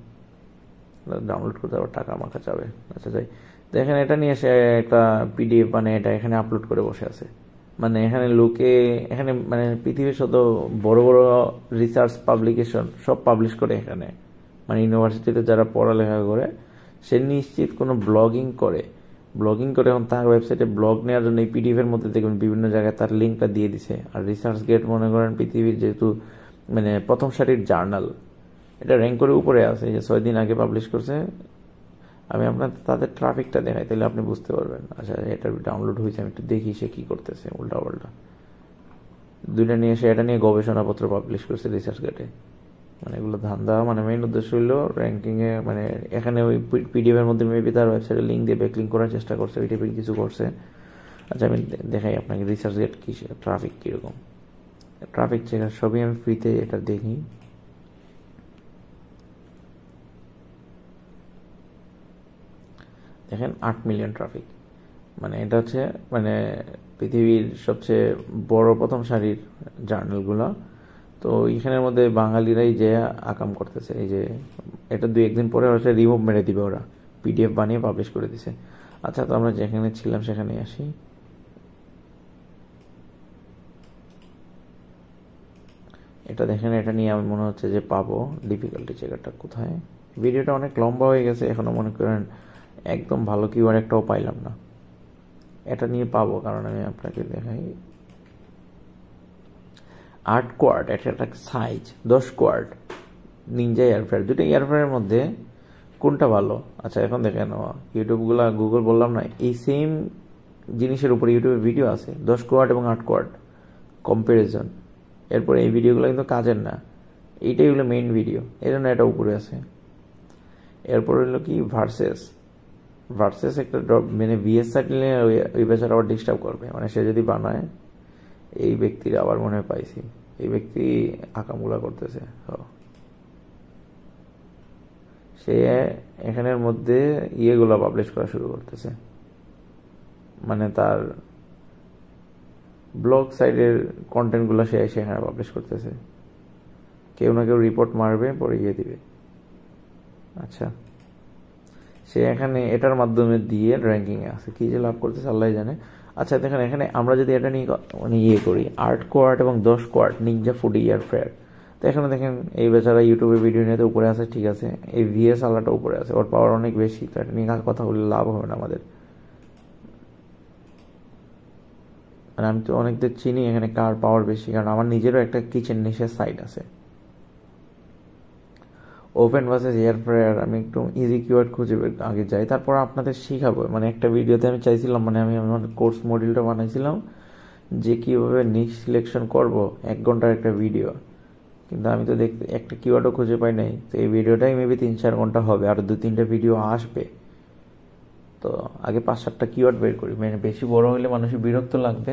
ডাউনলোড করতে আবার টাকা মাখা যাবে। আচ্ছা যাই, দেখেন এটা নিয়ে সে একটা পিডিএফ মানে এটা এখানে আপলোড করে বসে আছে। মানে এখানে লোকে, এখানে মানে পৃথিবীর শত বড় বড় রিসার্চ পাবলিকেশন সব পাবলিশ করে এখানে। মানে ইউনিভার্সিটিতে যারা পড়ালেখা করে, সে নিশ্চিত কোনো ব্লগিং করে এখন তার ওয়েবসাইটে ব্লগ নেওয়ার জন্য এই পিডিএফ এর মধ্যে দেখবেন বিভিন্ন জায়গায় তার লিঙ্কটা দিয়ে দিছে। আর রিসার্চ গেট মনে করেন পৃথিবীর যেহেতু মানে প্রথম সারির জার্নাল, এটা র্যাঙ্ক করে উপরে আছে, যে 6 দিন আগে পাবলিশ করছে। আমি আপনার তাদের ট্রাফিকটা দেখাই, তাহলে আপনি বুঝতে পারবেন। আচ্ছা এটা ডাউনলোড হয়েছে, আমি একটু দেখি সে কি করতেছে উল্টা পাল্টা। দুইটা নিয়ে সে এটা নিয়ে গবেষণাপত্র পাবলিশ করছে রিসার্চ গেটে। মানে এগুলো ধান্দা, মানে মেইন উদ্দেশ্য হইলো র্যাঙ্কিংয়ে, মানে এখানে ওই পিডিএফ এর মধ্যে মেবি তার ওয়েবসাইটে লিঙ্ক দিয়ে ব্যাকলিঙ্ক করার চেষ্টা করছে, ওই টাইপের কিছু করছে। আচ্ছা আমি দেখাই আপনাকে রিসার্চ গেট কি, ট্রাফিক কীরকম, ট্রাফিক চেকার সবই আমি ফ্রিতে এটা দেখি। দেখেন 8 মিলিয়ন ট্রাফিক, মানে এটা হচ্ছে মানে পৃথিবীর সবচেয়ে বড় প্রথম সারির জার্নালগুলো। তো এখানের মধ্যে বাঙালিরাই যে আকাম করতেছে, এই যে এটা 2-1 দিন পরে হচ্ছে রিমুভ মেরে দিবে ওরা, পিডিএফ বানিয়ে পাবলিশ করে দিছে। আচ্ছা তো আমরা যেখানে ছিলাম সেখানে আসি। এটা দেখেন, এটা নিয়ে আমি মনে হচ্ছে যে পাবো। ডিফিকাল্টি চেকারটা কোথায়? ভিডিওটা অনেক লম্বা হয়ে গেছে, এখনো মনে করেন একদম ভালো কিওয়ার্ড একটাও পাইলাম না। এটা নিয়ে পাবো, কারণ আমি আপনাকে দেখাই। 8 কোয়ার্ড, এটা একটা সাইজ 10 কোয়ার্ড নিনজা এয়ারফ্রায়ার। দুটো এয়ারফ্রায়ারের মধ্যে কোনটা ভালো? আচ্ছা এখন দেখেন, ইউটিউবগুলা গুগল বললাম না, এই সেম জিনিসের উপরে ইউটিউবে ভিডিও আছে 10 কোয়ার্ড এবং 8 কোয়ার্ড কম্পারিজন। এরপরে এই ভিডিওগুলো কিন্তু কাজের না, এইটাই হলো মেইন ভিডিও, এই জন্য এটা উপরে আছে। এরপর হলো কি ভার্সেস একটা মানে ভিএস সাইট নিলে ওই বেচারা আবার ডিস্টার্ব করবে, মানে সে যদি বানায় এই ব্যক্তির আবার মনে হয় পাইছি, এই ব্যক্তি আকামগুলা করতেছে। সে এখানের মধ্যে ইয়েগুলা পাবলিশ করা শুরু করতেছে, মানে তার ব্লগ সাইটের কন্টেন্টগুলো সে সেখানে পাবলিশ করতেছে। কেউ না কেউ রিপোর্ট মারবে, পরে ইয়ে দিবে। আচ্ছা সে এখানে এটার মাধ্যমে দিয়ে র্যাঙ্কিংয়ে আছে, কি যে লাভ করতেছে আল্লাহ জানে। আচ্ছা দেখেন এখানে আমরা যদি এটা নিয়ে মানে ইয়ে করি 8 কোয়ার্ট এবং 10 কোয়ার্ট নিনজা ফুড এয়ারফ্রায়ার, তো এখানে দেখেন এই বেচারা ইউটিউবে ভিডিও নিয়ে তো উপরে আছে, ঠিক আছে, এই ভিএস আলাটা উপরে আছে, ওর পাওয়ার অনেক বেশি, তো এটা নিয়ে কথা বললে লাভ হবে না আমাদের। মানে আমি তো অনেকদের চিনি এখানে কার পাওয়ার বেশি, কারণ আমার নিজেরও একটা কিচেন নিশের সাইট আছে। ওভেন ভার্সেস এয়ার ফ্রায়ার, আমি একটু ইজি কিওয়ার্ড খুঁজে আগে যাই, তারপর আপনাদের শিখাবো। মানে একটা ভিডিওতে আমি চাইছিলাম, মানে আমি আমার কোর্স মডিউলটা বানাইছিলাম যে কীভাবে নিশ সিলেকশন করব, 1 ঘন্টার একটা ভিডিও, কিন্তু আমি তো দেখতে একটা কিওয়ার্ডও খুঁজে পাই নাই। তো এই ভিডিওটাই মেবি 3-4 ঘন্টা হবে, আর 2-3টা ভিডিও আসবে। তো আগে 5-7টা কিওয়ার্ড বের করি, মানে বেশি বড় হলে মানুষের বিরক্ত লাগবে।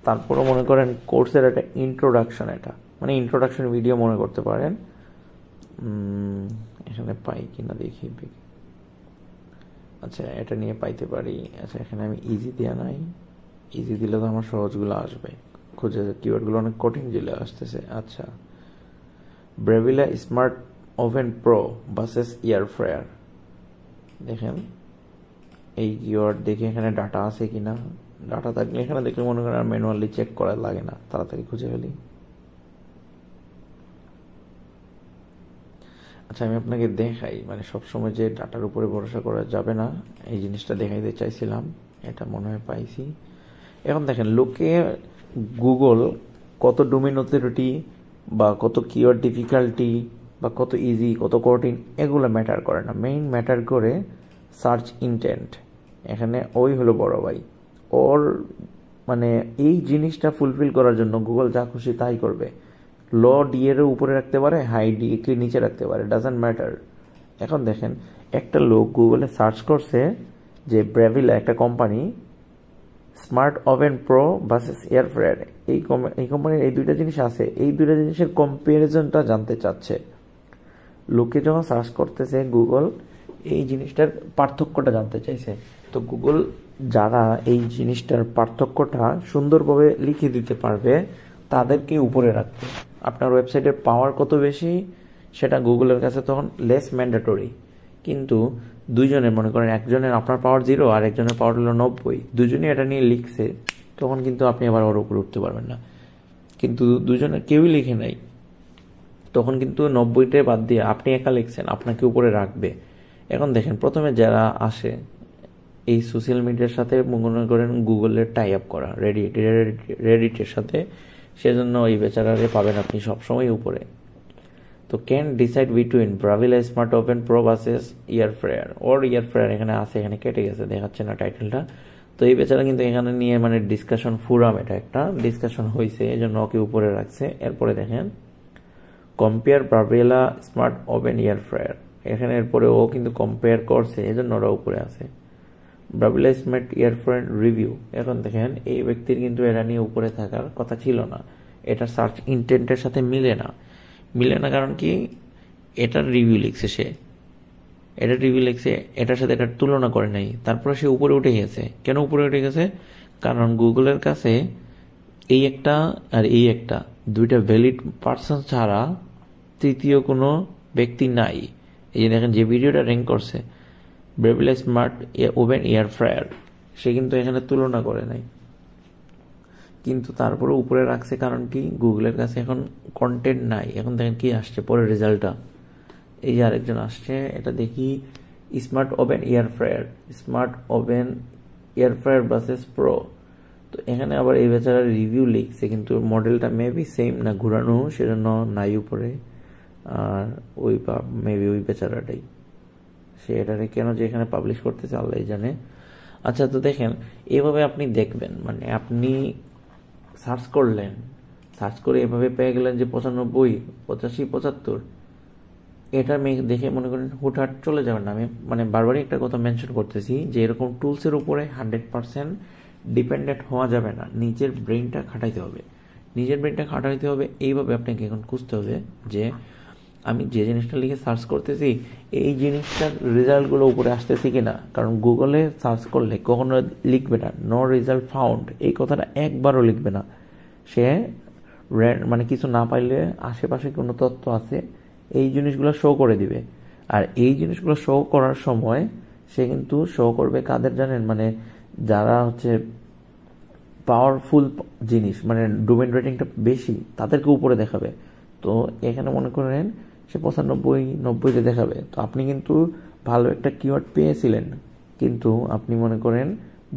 তারপরও মনে করেন কোর্সের একটা ইন্ট্রোডাকশন, এটা মানে ইন্ট্রোডাকশন ভিডিও মনে করতে পারেন। এখানে পাই কিনা দেখি। আচ্ছা এটা নিয়ে পাইতে পারি। আচ্ছা এখানে আমি ইজি দেওয়া নাই, ইজি দিলে তো আমার সহজগুলো আসবে, খুঁজে কিওয়ার্ডগুলো অনেক কঠিন দিলে আসতেছে। আচ্ছা Breville smart oven pro versus air fryer, দেখেন এই কিওয়ার্ড দেখে এখানে ডাটা আছে কিনা। ডাটা থাকলে এখানে দেখলে মনে করেন আর ম্যানুয়ালি চেক করা লাগে না, তাড়াতাড়ি খুঁজে ফেলি। আচ্ছা আমি আপনাকে দেখাই, মানে সবসময় যে ডাটার উপরে ভরসা করা যাবে না, এই জিনিসটা দেখাইতে চাইছিলাম। এটা মনে হয় পাইছি। এখন দেখেন লোকে গুগল কত ডোমেইন অথরিটি বা কত কিওয়ার্ড ডিফিকাল্টি বা কত ইজি কত কঠিন এগুলো ম্যাটার করে না, মেইন ম্যাটার করে সার্চ ইন্টেন্ট। এখানে ওই হলো বড় ভাই, ওর মানে এই জিনিসটা ফুলফিল করার জন্য গুগল যা খুশি তাই করবে। লো ডি এর উপরে রাখতে পারে, হাই ডি কে নিচে রাখতে পারে, ডাজন্ট ম্যাটার। এখন দেখেন একটা লোক গুগলে সার্চ করছে যে ব্রাভিলা একটা company smart oven pro versus air fryer, এই কোম্পানির এই দুইটা জিনিস আছে, এই দুইটা জিনিসের কম্পারিজনটা জানতে চাচ্ছে। লোকে যখন সার্চ করতেছে গুগল এই জিনিসটার পার্থক্যটা জানতে চাইছে, তো গুগল যারা এই জিনিসটার পার্থক্যটা সুন্দরভাবে লিখে দিতে পারবে তাদেরকে উপরে রাখবে। আপনার ওয়েবসাইটের পাওয়ার কত বেশি সেটা গুগলের কাছে তখন লেস ম্যান্ডেটরি, কিন্তু দুইজনের মনে করেন একজনের আপনার পাওয়ার 0 আর একজনের পাওয়ার হলো 90, দুজনেই এটা নিয়ে লিখছে, তখন কিন্তু আপনি আবার ওর উপরে উঠতে পারবেন না। কিন্তু দুজনের কেউই লিখে নাই, তখন কিন্তু 90টা বাদ দিয়ে আপনি একা লিখছেন, আপনাকে উপরে রাখবে। এখন দেখেন প্রথমে যারা আসে এই সোশ্যাল মিডিয়ার সাথে মনে করেন গুগলের টাই আপ করা, রেডিটের সাথে, সেজন্য এই বেচারারে পাবেন আপনি সবসময় উপরে। তো can decide between Breville smart oven pro versus air fryer, or air fryer এখানে আছে, এখানে কেটে গেছে, দেখাচ্ছে না টাইটেলটা। তো এই বেচারা কিন্তু এখানে নিয়ে মানে ডিসকাশন ফুরাম, এটা একটা ডিসকাশন হয়েছে, এই জন্য ওকে উপরে রাখছে। এরপরে দেখেন compare Breville smart oven air fryer, এখানে এরপরে ও কিন্তু কম্পেয়ার করছে, এই জন্য ওরা উপরে আছে। ব্রাভিলা স্মার্ট এয়ার ফ্রায়ার রিভিউ, এখন দেখেন এই ব্যক্তির কিন্তু এটা নিয়ে উপরে থাকার কথা ছিল না, এটা সার্চ ইন্টেন্টের সাথে মিলে না। কারণ কি, এটার রিভিউ লিখছে সে, এটার রিভিউ লিখছে, এটার সাথে এটার তুলনা করে নাই, তারপরে সে উপরে উঠে গেছে। কেন উপরে উঠে গেছে? কারণ গুগলের কাছে এই একটা আর এই একটা দুইটা ভ্যালিড পার্সন ছাড়া তৃতীয় কোনো ব্যক্তি নাই। এই যে দেখেন যে ভিডিওটা র্যাঙ্ক করছে ব্রাভিলা স্মার্ট ওভেন এয়ার ফ্রায়ার, সে কিন্তু এখানে তুলনা করে নাই, কিন্তু তারপরে উপরে রাখছে। কারণ কি, গুগলের কাছে এখন কন্টেন্ট নাই। এখন দেখেন কি আসছে পরের রেজাল্টটা, এই যে আরেকজন আসছে, এটা দেখি smart oven air fryer, smart oven air fryer versus pro. তো এখানে আবার এই বেচারা রিভিউ লিখছে, কিন্তু মডেলটা মেবি সেম না, ঘুরানো, সেজন্য নাই উপরে। আর ওই মেবি ওই বেচারাটাই, সে এটারে কেন যে এখানে পাবলিশ করতেছে আল্লাহ জানে। আচ্ছা, তো দেখেন এভাবে আপনি দেখবেন, মানে আপনি সার্চ করলেন, সার্চ করে এভাবে পেয়ে গেলেন যে 95, 85, 75, এটা দেখে মনে করেন হুটহাট চলে যাবেন না। আমি মানে বারবারই একটা কথা মেনশন করতেছি যে এরকম টুলসের উপরে 100% ডিপেন্ডেন্ট হওয়া যাবে না, নিজের ব্রেনটা খাটাইতে হবে, এইভাবে আপনাকে এখন খুঁজতে হবে যে আমি যে জিনিসটা লিখে সার্চ করতেছি এই জিনিসটার রেজাল্টগুলো উপরে আসতেছে কিনা। কারণ গুগলে সার্চ করলে কখনো লিখবে না নো রেজাল্ট ফাউন্ড, এই কথাটা একবারও লিখবে না। সে মানে কিছু না পাইলে আশেপাশে কোনো তথ্য আছে এই জিনিসগুলো শো করে দিবে। আর এই জিনিসগুলো শো করার সময় সে কিন্তু শো করবে কাদের জানেন, মানে যারা হচ্ছে পাওয়ারফুল জিনিস, মানে ডোমেইন রেটিংটা বেশি, তাদেরকে উপরে দেখাবে। তো এখানে মনে করেন সে 95, 90-তে দেখাবে। তো আপনি কিন্তু ভালো একটা কিওয়ার্ড পেয়েছিলেন, কিন্তু আপনি মনে করেন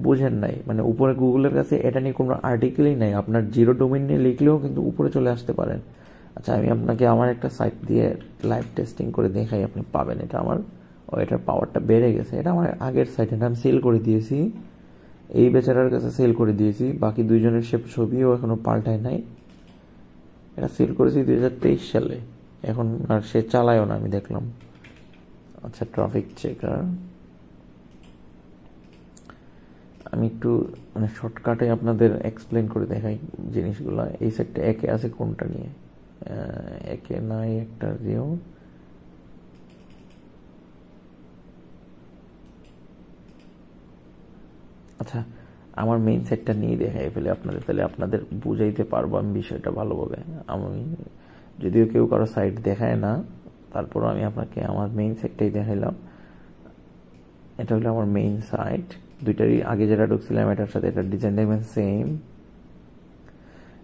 বুঝেন নাই, মানে উপরে গুগলের কাছে এটা নিয়ে কোনো আর্টিকেলই নাই, আপনার জিরো ডোমেইন নিয়ে লিখলেও কিন্তু উপরে চলে আসতে পারেন। আচ্ছা, আমি আপনাকে আমার একটা সাইট দিয়ে লাইভ টেস্টিং করে দেখাই, আপনি পাবেন এটা আমার, এটার পাওয়ারটা বেড়ে গেছে। এটা আমার আগের সাইট, এটা আমি সেল করে দিয়েছি, এই বেচারার কাছে সেল করে দিয়েছি, বাকি দুইজনের সে ছবিও এখনো পাল্টায় নাই। এটা সেল করেছি 2023 সালে, এখন আর সে চালায়ও না, আমি দেখলাম। আচ্ছা, ট্রাফিক চেকার, আমি একটু মানে শর্টকাটে আপনাদের এক্সপ্লেন করে দেখাই জিনিসগুলো। এই সাইটটা একে আছে কোনটা নিয়ে, একে নাই, একটা দিও। আচ্ছা, আমার মেইন সাইটটা নিয়ে দেখাই ফেলে আপনাদের, তাহলে আপনাদের বুঝাইতে পারবো আমি বিষয়টা ভালোভাবে। আমি যদিও কেউ কারো সাইট দেখায় না, তারপর আমি আপনাকে আমার মেইন সাইটটাই দেখাইলাম। এটা হলো আমার মেইন সাইট, দুইটারই আগে যেটা ঢুকছিলাম এটার সাথে এটার ডিজাইন দেখবেন সেম।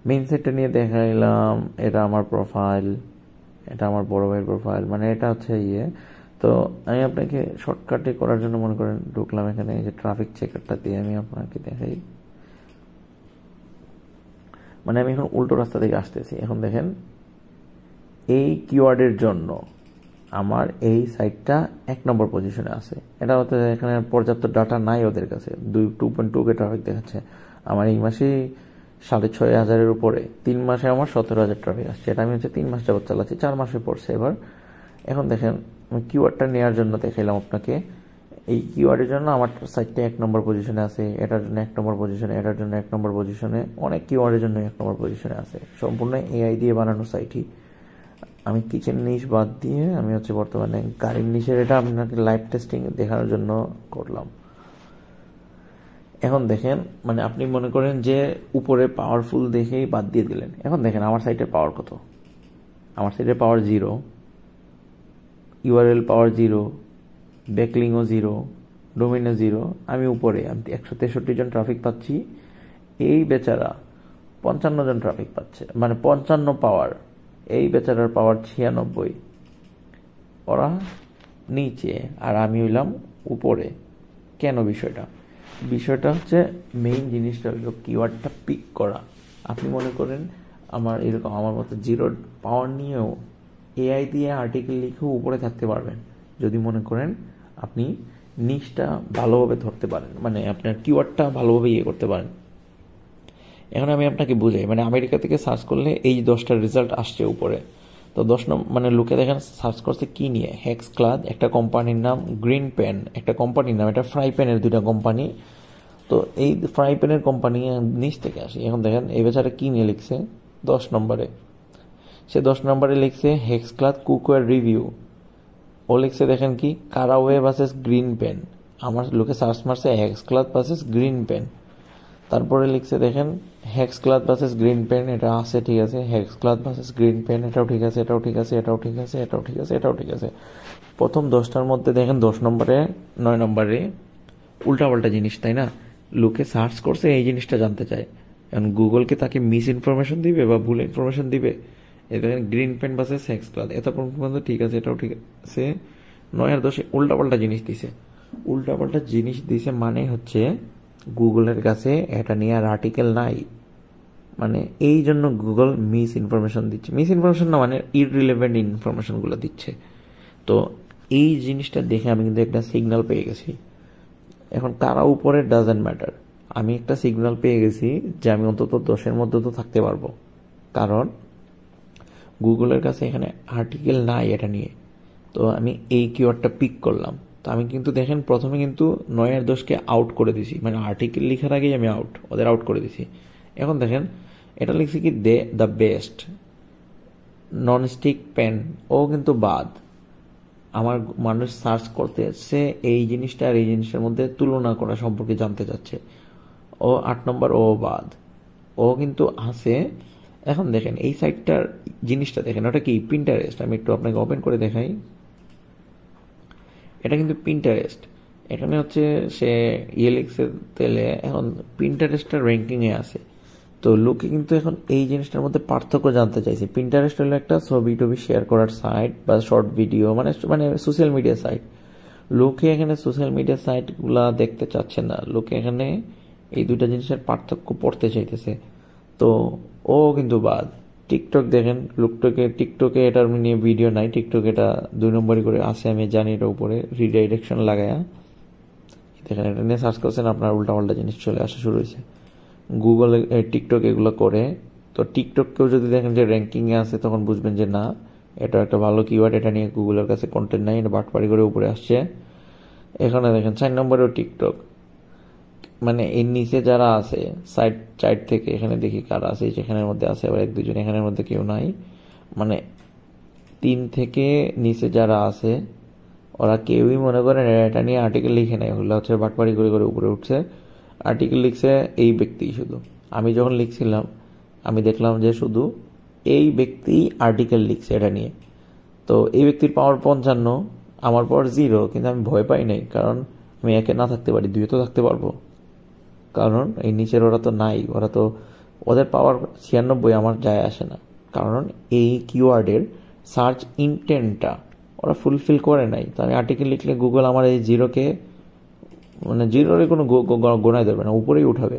মেইন সাইটটা নিয়ে দেখাইলাম, এটা আমার প্রোফাইল, এটা আমার বড় ভাইয়ের প্রোফাইল, মানে এটা হচ্ছে তো আমি আপনাকে শর্টকাটে করার জন্য মনে করেন ঢুকলাম এখানে, যে ট্রাফিক চেকারটা দিয়ে আমি আপনাকে দেখাই। মানে আমি এখন উল্টো রাস্তা থেকে আসতেছি। এখন দেখেন এই কিওয়ার্ডের জন্য আমার এই সাইটটা 1 নম্বর পজিশনে আছে। এটা হতে এখানে পর্যাপ্ত ডাটা নাই ওদের কাছে, 2.2K ট্রাফিক দেখাচ্ছে। আমার এই মাসে 6,500-এর উপরে, 3 মাসে আমার 17,000 ট্রাফিক আসছে। এটা আমি হচ্ছে 3 মাস যাবত চালাচ্ছি, 4 মাসে পড়ছে এবার। এখন দেখেন আমি কিওয়ার্ডটা নেওয়ার জন্য দেখাইলাম আপনাকে। এই কিওয়ার্ডের জন্য আমার সাইটটা 1 নম্বর পজিশনে আছে, এটার জন্য 1 নম্বর পজিশনে, এটার জন্য 1 নম্বর পজিশনে, অনেক কিওয়ার্ডের জন্য 1 নম্বর পজিশনে আছে। সম্পূর্ণ এআই দিয়ে বানানো সাইটই। আমি কিচেন নিশ বাদ দিয়ে আমি হচ্ছে বর্তমানে গাড়ির নিশের, এটা আপনাকে লাইভ টেস্টিং দেখানোর জন্য করলাম। এখন দেখেন, মানে আপনি মনে করেন যে উপরে পাওয়ারফুল দেখেই বাদ দিয়ে দিলেন। এখন দেখেন আমার সাইটের পাওয়ার কত। আমার সাইটের পাওয়ার 0, ইউআরএল পাওয়ার 0, ব্যাকলিংও 0, ডোমেইনও 0। আমি উপরে, আমি 163 জন ট্রাফিক পাচ্ছি। এই বেচারা 55 জন ট্রাফিক পাচ্ছে, মানে 55 পাওয়ার। এই বেচারার পাওয়ার 96। ওরা নিচে আর আমি হইলাম উপরে। কেন বিষয়টা হচ্ছে মেইন জিনিসটা হলো কিওয়ার্ডটা পিক করা। আপনি মনে করেন আমার এরকম আমার মতো 0 পাওয়ার নিয়েও এআই দিয়ে আর্টিকেল লিখেও উপরে থাকতে পারবেন, যদি মনে করেন আপনি নিশটা ভালোভাবে ধরতে পারেন, মানে আপনার কিওয়ার্ডটা ভালোভাবে করতে পারেন। এখন আমি আপনাকে বুঝাই, মানে আমেরিকা থেকে সার্চ করলে এই 10টার রেজাল্ট আসছে উপরে। তো 10 নম্বর, মানে লোকে দেখেন সার্চ করছে কি নিয়ে, হেক্স ক্লাদ, একটা কোম্পানির নাম, গ্রিন পেন একটা কোম্পানির নাম, এটা ফ্রাই প্যানের 2টা কোম্পানি। তো এই ফ্রাই প্যানের কোম্পানি নিচ থেকে আসে। এখন দেখেন এই বেচারা কি নিয়ে লিখছে 10 নম্বরে। সে 10 নম্বরে লিখছে হেক্স ক্লাদ কুকওয়্যার রিভিউ। ও লিখছে দেখেন কি, কারাওয়ে ভার্সেস গ্রিন পেন। আমার লোকে সার্চ মারছে হেক্স ক্লাদ ভার্সেস গ্রিন পেন। তারপরে লিখছে দেখেন হেক্স ক্লাদ ভার্সেস গ্রিন পেন, এটা আছে ঠিক আছে। হেক্স ক্লাদ ভার্সেস গ্রিন পেন, এটাও ঠিক আছে, এটাও ঠিক আছে, এটাও ঠিক আছে, এটাও ঠিক আছে, এটাও ঠিক আছে। প্রথম 10টার মধ্যে দেখেন 10 নম্বরে 9 নম্বরে উল্টাপাল্টা জিনিস, তাই না? লোকে সার্চ করছে এই জিনিসটা জানতে চায়। এখন গুগলকে তাকে মিস ইনফরমেশন দিবে বা ভুল ইনফরমেশন দিবে? এই দেখেন গ্রিন পেন ভার্সেস হেক্স ক্লাদ, এত পর্যন্ত ঠিক আছে, এটাও ঠিক আছে। 9 আর 10 উল্টাপাল্টা জিনিস দিছে। উল্টাপাল্টা জিনিস দিছে মানে হচ্ছে গুগলের কাছে এটা নিয়ে আর আর্টিকেল নাই। মানে এই জন্য গুগল মিস ইনফরমেশন দিচ্ছে। মিস ইনফরমেশন না, মানে ইররিলেভেন্ট ইনফরমেশনগুলো দিচ্ছে। তো এই জিনিসটা দেখে আমি কিন্তু একটা সিগন্যাল পেয়ে গেছি। এখন কারা উপরে ডাজেন্ট ম্যাটার, আমি একটা সিগন্যাল পেয়ে গেছি যে আমি অন্তত 10-এর মধ্যে তো থাকতে পারবো, কারণ গুগলের কাছে এখানে আর্টিকেল নাই এটা নিয়ে। তো আমি এই কিওয়ার্ডটা পিক করলাম। তো আমি কিন্তু দেখেন প্রথমে কিন্তু 9 আর 10কে আউট করে দিছি, মানে আর্টিকেল লেখার আগেই আমি ওদের আউট করে দিছি। এখন দেখেন এটা লিখছি কি দ্য বেস্ট ননস্টিক পেন, ও কিন্তু বাদ। আমার মানুষ সার্চ করতে এসছে এই জিনিসটা আর এই জিনিসটার মধ্যে তুলনা করা সম্পর্কে জানতে চাচ্ছে। ও 8 নম্বর, ও বাদ। ও কিন্তু আছে। এখন দেখেন এই সাইটটার জিনিসটা দেখেন, ওটা কি পিন্টারেস্ট। আমি একটু আপনাকে ওপেন করে দেখাই। এটা কিন্তু পিন্টারেস্ট। এখানে হচ্ছে সে লিখছে তেলে এখন পিন্টারেস্টটা র্যাঙ্কিংয়ে আছে। তো লোকে কিন্তু এখন এই জিনিসটার মধ্যে পার্থক্য জানতে চাইছে। পিন্টারেস্ট হলো একটা ছবি টবি শেয়ার করার সাইট বা শর্ট ভিডিও, মানে সোশ্যাল মিডিয়া সাইট। লোকে এখানে সোশ্যাল মিডিয়া সাইটগুলা দেখতে চাচ্ছে না, লোকে এখানে এই দুইটা জিনিসের পার্থক্য পড়তে চাইতেছে। তো ও কিন্তু বাদ। টিকটক দেখেন, টিকটকে এটার নিয়ে ভিডিও নাই, টিকটক এটা 2 নম্বরই করে আছে, আমি জানি। এটা উপরে রিডাইরেকশন লাগায়া দেখেন, এটা নিয়ে সার্চ করছেন আপনার উল্টাপাল্টা জিনিস চলে আসা শুরু হয়েছে। গুগলে টিকটক এগুলো করে। তো টিকটককেও যদি দেখেন যে র্যাঙ্কিংয়ে আছে, তখন বুঝবেন যে না, এটা একটা ভালো কিওয়ার্ড, এটা নিয়ে গুগলের কাছে কন্টেন্ট নাই, এটা বাটপাড়ি করে উপরে আসছে। এখানে দেখেন 4 নম্বরেও টিকটক। মানে এর নিচে যারা আছে সাইড থেকে এখানে দেখি কারা আছে, যেখানের মধ্যে আছে আবার 1-2 জন, এখানের মধ্যে কেউ নাই। মানে 3 থেকে নিচে যারা আছে ওরা কেউই মনে করেন এটা নিয়ে আর্টিকেল লিখে নেয়, ওগুলো হচ্ছে বাটপাড়ি করে করে উপরে উঠছে। আর্টিকেল লিখছে এই ব্যক্তি শুধু। আমি যখন লিখছিলাম আমি দেখলাম যে শুধু এই ব্যক্তি আর্টিকেল লিখছে এটা নিয়ে। তো এই ব্যক্তির পাওয়ার 55, আমার পাওয়ার 0, কিন্তু আমি ভয় পাই নাই, কারণ আমি 1-এ না থাকতে পারি, 2-এ তো থাকতে পারবো। কারণ এই নিচের ওরা তো নাই, ওরা তো ওদের পাওয়ার 96, আমার যায় আসে না। কারণ এই কিওয়ার্ডের সার্চ ইন্টেন্টটা ওরা ফুলফিল করে নাই। তো আমি আর্টিকেল লিখলে গুগল আমার এই 0-কে, মানে 0-এর কোনো গোনায় ধরবে না, উপরেই উঠাবে।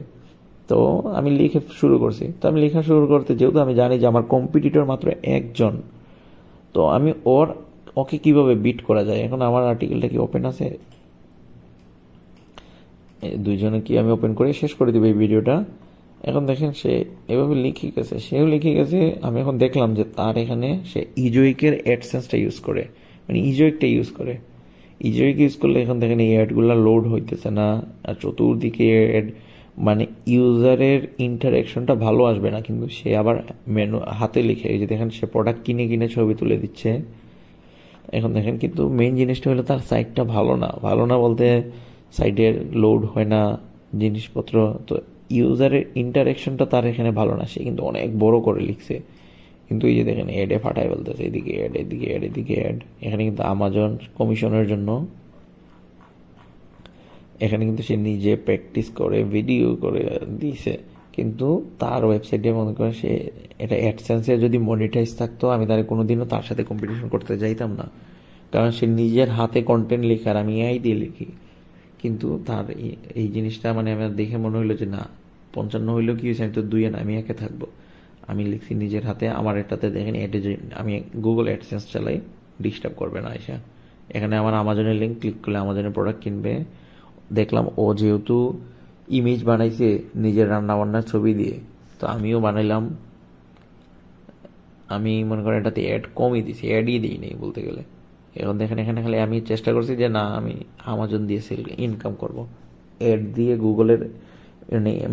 তো আমি লিখে শুরু করছি। তো আমি লেখা শুরু করতে, যেহেতু আমি জানি যে আমার কম্পিটিটর মাত্র 1 জন, তো আমি ওকে কিভাবে বিট করা যায়। এখন আমার আর্টিকেলটা কি ওপেন আছে? 2 জনে কি আমি ওপেন করে শেষ করে দিব এই ভিডিওটা। এখন দেখেন সে এভাবে লিখে গেছে, সেও লিখে গেছে। আমি এখন দেখলাম যে তার এখানে সে ইজোইকের অ্যাডসেন্সটা ইউজ করে, মানে ইজোইকটা ইউজ করে। ইজোইক ইউজ করলে এখন দেখেন এই অ্যাডগুলো লোড হইতেছে না, আর চতুর্দিকে অ্যাড, মানে ইউজারের ইন্টারাকশনটা ভালো আসবে না। কিন্তু সে আবার মেনু হাতে লিখে, এই যে দেখেন সে প্রোডাক্ট কিনে কিনে ছবি তুলে দিচ্ছে। এখন দেখেন কিন্তু মেইন জিনিসটা হলো তার সাইটটা ভালো না। ভালো না বলতে সাইটের লোড হয় না জিনিসপত্র, তো ইউজারের ইন্টারাকশনটা তার এখানে ভালো না। সে কিন্তু অনেক বড় করে লিখছে, কিন্তু এই যে দেখেন অ্যাডে ফাটায় ফেলতেছে, এদিকে অ্যাড, এদিকে অ্যাড, এদিকে অ্যাড। এখানে কিন্তু আমাজন কমিশনের জন্য, এখানে কিন্তু সে নিজে প্র্যাকটিস করে ভিডিও করে দিয়েছে। কিন্তু তার ওয়েবসাইটে মনে করে সে এটা অ্যাডসেন্সে যদি মনিটাইজ থাকতো, আমি তার কোনোদিনও তার সাথে কম্পিটিশন করতে যাইতাম না, কারণ সে নিজের হাতে কন্টেন্ট লিখে আর আমি এআই দিয়ে লিখি। কিন্তু তার এই জিনিসটা মানে আমার দেখে মনে হইলো যে না, 55 হইলেও কি হয়েছে, আমি তো 2 আমি একে থাকবো। আমি লিখছি নিজের হাতে। আমার এটাতে দেখেন এডে, আমি গুগল অ্যাডসেন্স চালাই, ডিস্টার্ব করবে না আইসা। এখানে আমার আমাজনের লিঙ্ক ক্লিক করলে আমাজনের প্রোডাক্ট কিনবে। দেখলাম ও যেহেতু ইমেজ বানাইছে নিজের রান্নাবান্নার ছবি দিয়ে, তো আমিও বানাইলাম। আমি মনে করেন এটাতে অ্যাড কমই দিছি, অ্যাডই দিই নেই বলতে গেলে। এখন দেখেন এখানে খালি আমি চেষ্টা করছি যে না, আমি আমাজন দিয়ে সেল ইনকাম করব, অ্যাড দিয়ে গুগলের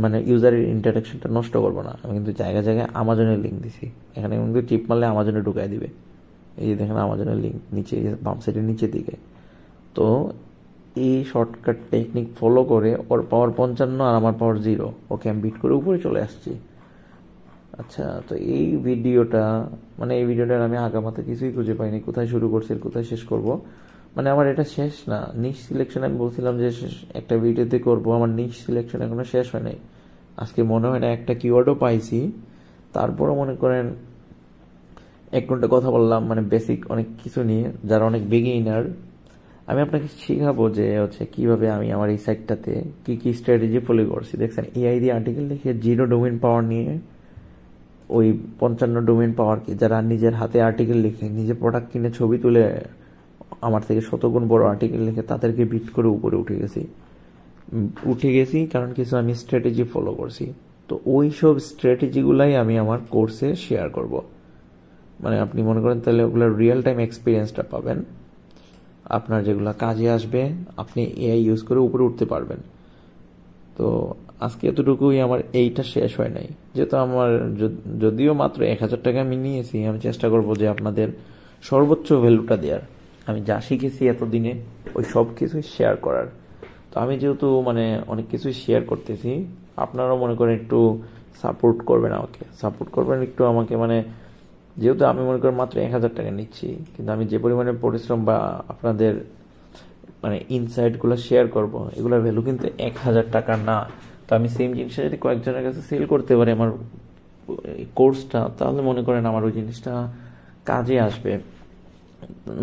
মানে ইউজারের ইন্টারাকশনটা নষ্ট করবো না। আমি কিন্তু জায়গায় জায়গায় আমাজনের লিঙ্ক দিছি। এখানে কিন্তু টিপ মারলে আমাজনে ঢুকাই দিবে। এই যে দেখেন আমাজনের লিঙ্ক নিচে, বাম সাইডের নিচের দিকে। তো এই শর্টকাট টেকনিক ফলো করে ওর পাওয়ার 55 আর আমার পাওয়ার 0, ওকে আমি বিট করে উপরে চলে আসছি। আচ্ছা, তো এই ভিডিওটা, মানে এই ভিডিওটার আমি আগামাতে কিছুই খুঁজে পাইনি, কোথায় শুরু করছি কোথায় শেষ করব। মানে আমার এটা শেষ না, নিশ সিলেকশন আমি বলছিলাম যে একটা ভিডিওতে করব, আমার নিশ সিলেকশন এখনো শেষ হয় নাই। আজকে মনে হয় না একটা কিওয়ার্ডও পাইছি। তারপরও মনে করেন 1 ঘন্টা কথা বললাম, মানে বেসিক অনেক কিছু নিয়ে, যারা অনেক বিগিনার। আমি আপনাকে শিখাবো যে হচ্ছে কিভাবে আমি আমার এই সাইটটাতে কি কি স্ট্র্যাটেজি ফলো করছি। দেখছেন এআই দিয়ে আর্টিকেল লিখে 0 ডোমেইন পাওয়ার নিয়ে ওই 55 ডোমেইন পাওয়ার কি, যারা নিজের হাতে আর্টিকেল লিখে, নিজে প্রোডাক্ট কিনে ছবি তুলে আমার থেকে 100 গুণ বড় আর্টিকেল লিখে তাদেরকে বিট করে উপরে উঠে গেছি কারণ কিছু আমি স্ট্র্যাটেজি ফলো করছি। তো ওই সব স্ট্র্যাটেজিগুলাই আমি আমার কোর্সে শেয়ার করব। মানে আপনি মনে করেন তাহলে ওগুলো রিয়েল টাইম এক্সপিরিয়েন্সটা পাবেন, আপনার যেগুলো কাজে আসবে, আপনি এআই ইউজ করে উপরে উঠতে পারবেন। তো আজকে এতটুকুই, আমার এইটা শেষ হয় নাই। যেহেতু আমার যদিও মাত্র 1000 টাকা আমি নিয়েছি, আমি চেষ্টা করব যে আপনাদের সর্বোচ্চ ভ্যালুটা দেওয়ার, আমি যা শিখেছি এতদিনে ওই সব কিছুই শেয়ার করার। তো আমি যেহেতু মানে অনেক কিছুই শেয়ার করতেছি, আপনারাও মনে করেন একটু সাপোর্ট করবেন আমাকে, সাপোর্ট করবেন একটু আমাকে। মানে যেহেতু আমি মনে করি মাত্র 1000 টাকা নিচ্ছি, কিন্তু আমি যে পরিমাণে পরিশ্রম বা আপনাদের মানে ইনসাইটগুলো শেয়ার করব, এগুলোর ভ্যালু কিন্তু 1000 টাকা না। তো আমি সেম জিনিসটা যদি কয়েকজনের কাছে সেল করতে পারি আমার কোর্সটা, তাহলে মনে করেন আমার ওই জিনিসটা কাজে আসবে,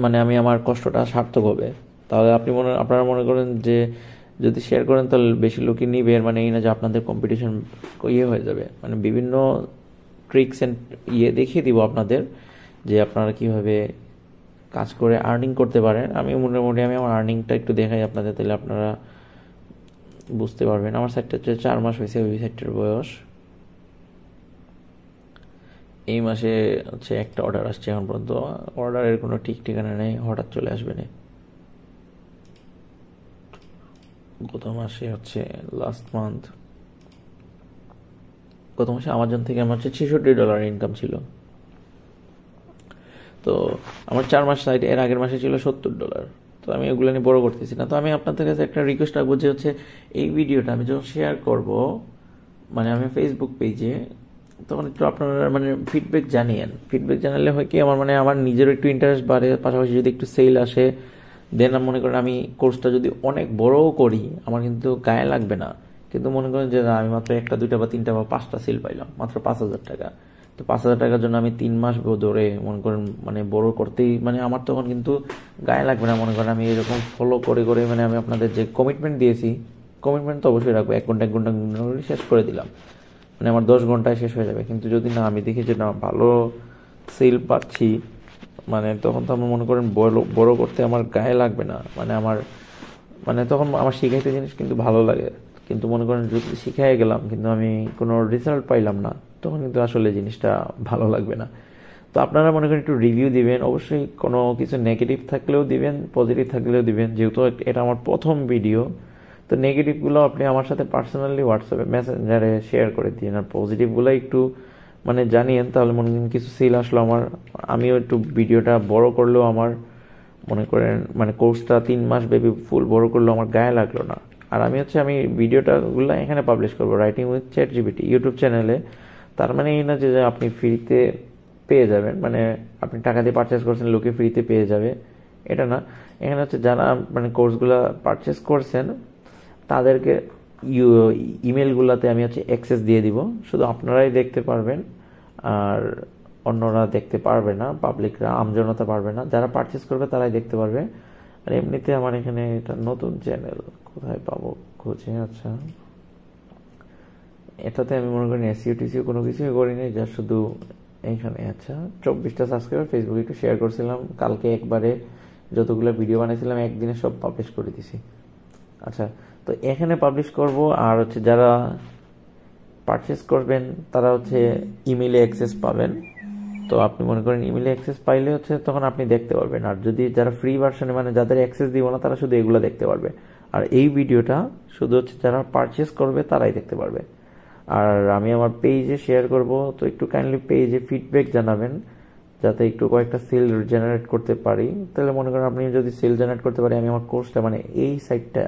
মানে আমি আমার কষ্টটা সার্থক হবে। তাহলে আপনারা মনে করেন যে যদি শেয়ার করেন তাহলে বেশি লোকই নিবে, এর মানে এই না যে আপনাদের কম্পিটিশন হয়ে যাবে। মানে বিভিন্ন ট্রিক্স অ্যান্ড দেখিয়ে দিব আপনাদের যে আপনারা কিভাবে কাজ করে আর্নিং করতে পারেন। আমি মোটামুটি আমি আমার আর্নিংটা একটু দেখাই আপনাদের, তাহলে আপনারা বুঝতে পারবেন। আমার সাইটটা হচ্ছে 4 মাস হয়েছে ওয়েবসাইটের বয়স। এই মাসে হচ্ছে একটা অর্ডার আসছে, এখন পর্যন্ত অর্ডারের কোনো ঠিক ঠিকানা নেই, হঠাৎ চলে আসবে না। গত মাসে হচ্ছে লাস্ট মান্থ, গত মাসে আমাজন থেকে আমার হচ্ছে $66 ইনকাম ছিল। তো আমার 4 মাস সাইট, এর আগের মাসে ছিল $70। তো আমি ওগুলো নিয়ে বড় করতেছি না। তো আমি আপনাদের কাছে একটা রিকোয়েস্ট রাখবো যে হচ্ছে এই ভিডিওটা আমি যখন শেয়ার করব, মানে আমি ফেসবুক পেজে, তখন একটু আপনারা মানে ফিডব্যাক জানিয়েন। ফিডব্যাক জানালে হয় কি, আমার মানে আমার নিজেরও একটু ইন্টারেস্ট বাড়ে, পাশাপাশি যদি একটু সেল আসে, দেন মনে করেন আমি কোর্সটা যদি অনেক বড়ও করি, আমার কিন্তু গায়ে লাগবে না। কিন্তু মনে করেন যে না, আমি মাত্র 1টা 2টা বা 3টা বা 5টা সেল পাইলাম মাত্র 5000 টাকা। তো 5000 টাকার জন্য আমি 3 মাস ধরে মনে করেন মানে বড় করতেই, মানে আমার তখন কিন্তু গায়ে লাগবে না। মনে করেন আমি এরকম ফলো করে করে মানে আমি আপনাদের যে কমিটমেন্ট দিয়েছি, কমিটমেন্ট তো অবশ্যই রাখবো। 1 ঘন্টা 1 ঘন্টা করে শেষ করে দিলাম, মানে আমার 10 ঘন্টায় শেষ হয়ে যাবে। কিন্তু যদি না আমি দেখি যে না ভালো সেল পাচ্ছি, মানে তখন তো আমার মনে করেন বড় করতে আমার গায়ে লাগবে না। মানে তখন আমার শিখাইতে জিনিস কিন্তু ভালো লাগে। কিন্তু মনে করেন যদি শিখাই গেলাম কিন্তু আমি কোনো রেজাল্ট পাইলাম না, তখন কিন্তু আসলে জিনিসটা ভালো লাগবে না। তো আপনারা মনে করেন একটু রিভিউ দিবেন, অবশ্যই কোনো কিছু নেগেটিভ থাকলেও দিবেন, পজিটিভ থাকলেও দিবেন, যেহেতু এটা আমার প্রথম ভিডিও। তো নেগেটিভগুলো আপনি আমার সাথে পার্সোনালি হোয়াটসঅ্যাপে মেসেঞ্জারে শেয়ার করে দিন, আর পজিটিভগুলো একটু মানে জানিয়েন, তাহলে মনে করেন কিছু সেল আসলো আমার, আমিও একটু ভিডিওটা বড় করলেও আমার মনে করেন মানে কোর্সটা 3 মাস ব্যাপী ফুল বড় করলেও আমার গায়ে লাগলো না। আর আমি ভিডিওটাগুলো এখানে পাবলিশ করবো, রাইটিং উইথ চ্যাটজিপিটি ইউটিউব চ্যানেলে। তার মানে এই না যে আপনি ফ্রিতে পেয়ে যাবেন, মানে আপনি টাকা দিয়ে পারচেস করছেন লোকে ফ্রিতে পেয়ে যাবে, এটা না। এখানে হচ্ছে যারা মানে কোর্সগুলো পারচেস করছেন তাদেরকে ইমেলগুলোতে আমি অ্যাক্সেস দিয়ে দিব, শুধু আপনারাই দেখতে পারবেন, আর অন্যরা দেখতে পারবে না, পাবলিকরা আমজনতা পারবে না, যারা পারচেস করবে তারাই দেখতে পারবে। আর এমনিতে আমার এখানে এটা নতুন চ্যানেল, কোথায় পাবো খুঁজে, আচ্ছা এটাতে আমি মনে করি এসইও টিসিও কোনো কিছুই করিনি, যা শুধু এইখানে আচ্ছা 24টা সাবস্ক্রাইবার, ফেসবুকে একটু শেয়ার করছিলাম, কালকে একবারে যতগুলো ভিডিও বানাইছিলাম একদিনে সব পাবলিশ করে দিছি। আচ্ছা, তো এখানে পাবলিশ করব। আর যারা পারচেস করবেন তারা ইমেইলে অ্যাক্সেস পাবেন। তো আপনি মনে করেন ইমেইলে অ্যাক্সেস পাইলে তখন আপনি দেখতে পারবেন। আর যদি যারা ফ্রি ভার্সনে মানে যাদের অ্যাক্সেস দিব না তারা শুধু এগুলো দেখতে পারবে। আর এই ভিডিওটা শুধু যারা পারচেস করবে তারাই দেখতে পারবে। আর আমি আমার পেজে শেয়ার করব, তো একটু কাইন্ডলি পেজে ফিডব্যাক জানাবেন, যাতে একটু কয়েকটা সেল জেনারেট করতে পারি। তাহলে মনে করেন আপনি যদি সেল জেনারেট করতে পারি, আমি আমার কোর্সটা মানে এই সাইটটা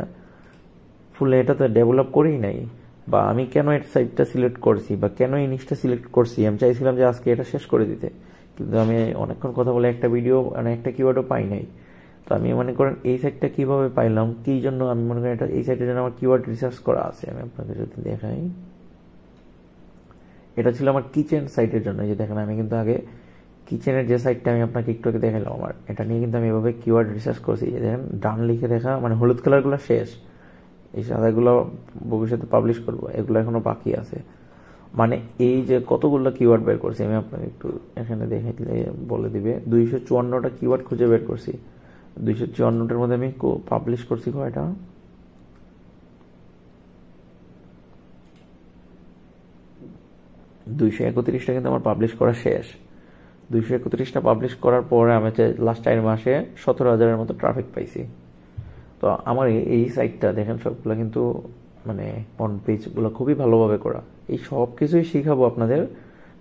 ফুলে এটা তো ডেভেলপ করেই নাই, বা আমি কেন এই সাইটটা সিলেক্ট করছি বা কেন এই জিনিসটা সিলেক্ট করছি, আমি চাইছিলাম যে আজকে এটা শেষ করে দিতে, কিন্তু আমি অনেকক্ষণ কথা বলে একটা ভিডিও মানে একটা কিওয়ার্ডও পাই নাই। তো আমি মনে করেন এই সাইটটা কিভাবে পাইলাম, কি জন্য আমি মনে করেন এই সাইটের জন্য আমার কিওয়ার্ড রিসার্চ করা আছে। আমি আপনাকে যদি দেখাই, এটা ছিল আমার কিচেন সাইটের জন্য। যে দেখেন আমি কিন্তু আগে কিচেনের যে সাইটটা আমি আপনাকে একটু আগে দেখালাম, আমার এটা নিয়ে কিন্তু আমি এভাবে কিওয়ার্ড রিসার্চ করছি। যে দেখেন ডান লিখে দেখা মানে হলুদ কালারগুলো শেষ, এই সাদাগুলো ভবিষ্যতে পাবলিশ করব, এগুলো এখনো বাকি আছে। মানে এই যে কতগুলো কিওয়ার্ড বের করছি আমি আপনাকে একটু এখানে দেখাইলে বলে দিবে। 254টা কিওয়ার্ড খুঁজে বের করছি, 254টার মধ্যে আমি পাবলিশ করছি কয়টা, 231টা কিন্তু আমার পাবলিশ করা শেষ। 231টা পাবলিশ করার পরে আমি লাস্ট 4 মাসে 17,000-এর মতো ট্রাফিক পাইছি। তো আমার এই সাইটটা দেখেন সবগুলো কিন্তু মানে অন পেজগুলো খুবই ভালোভাবে করা। এই সব কিছুই শিখাবো আপনাদের,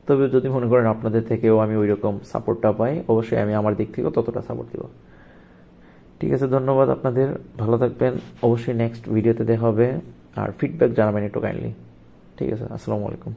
তবে যদি মনে করেন আপনাদের থেকেও আমি ওই রকম সাপোর্টটা পাই, অবশ্যই আমি আমার দিক থেকেও ততটা সাপোর্ট দিব। ঠিক আছে, ধন্যবাদ আপনাদের, ভালো থাকবেন। অবশ্যই নেক্সট ভিডিওতে দেখা হবে, আর ফিডব্যাক জানাবেন একটু কাইন্ডলি। ঠিক আছে, আসসালামু আলাইকুম।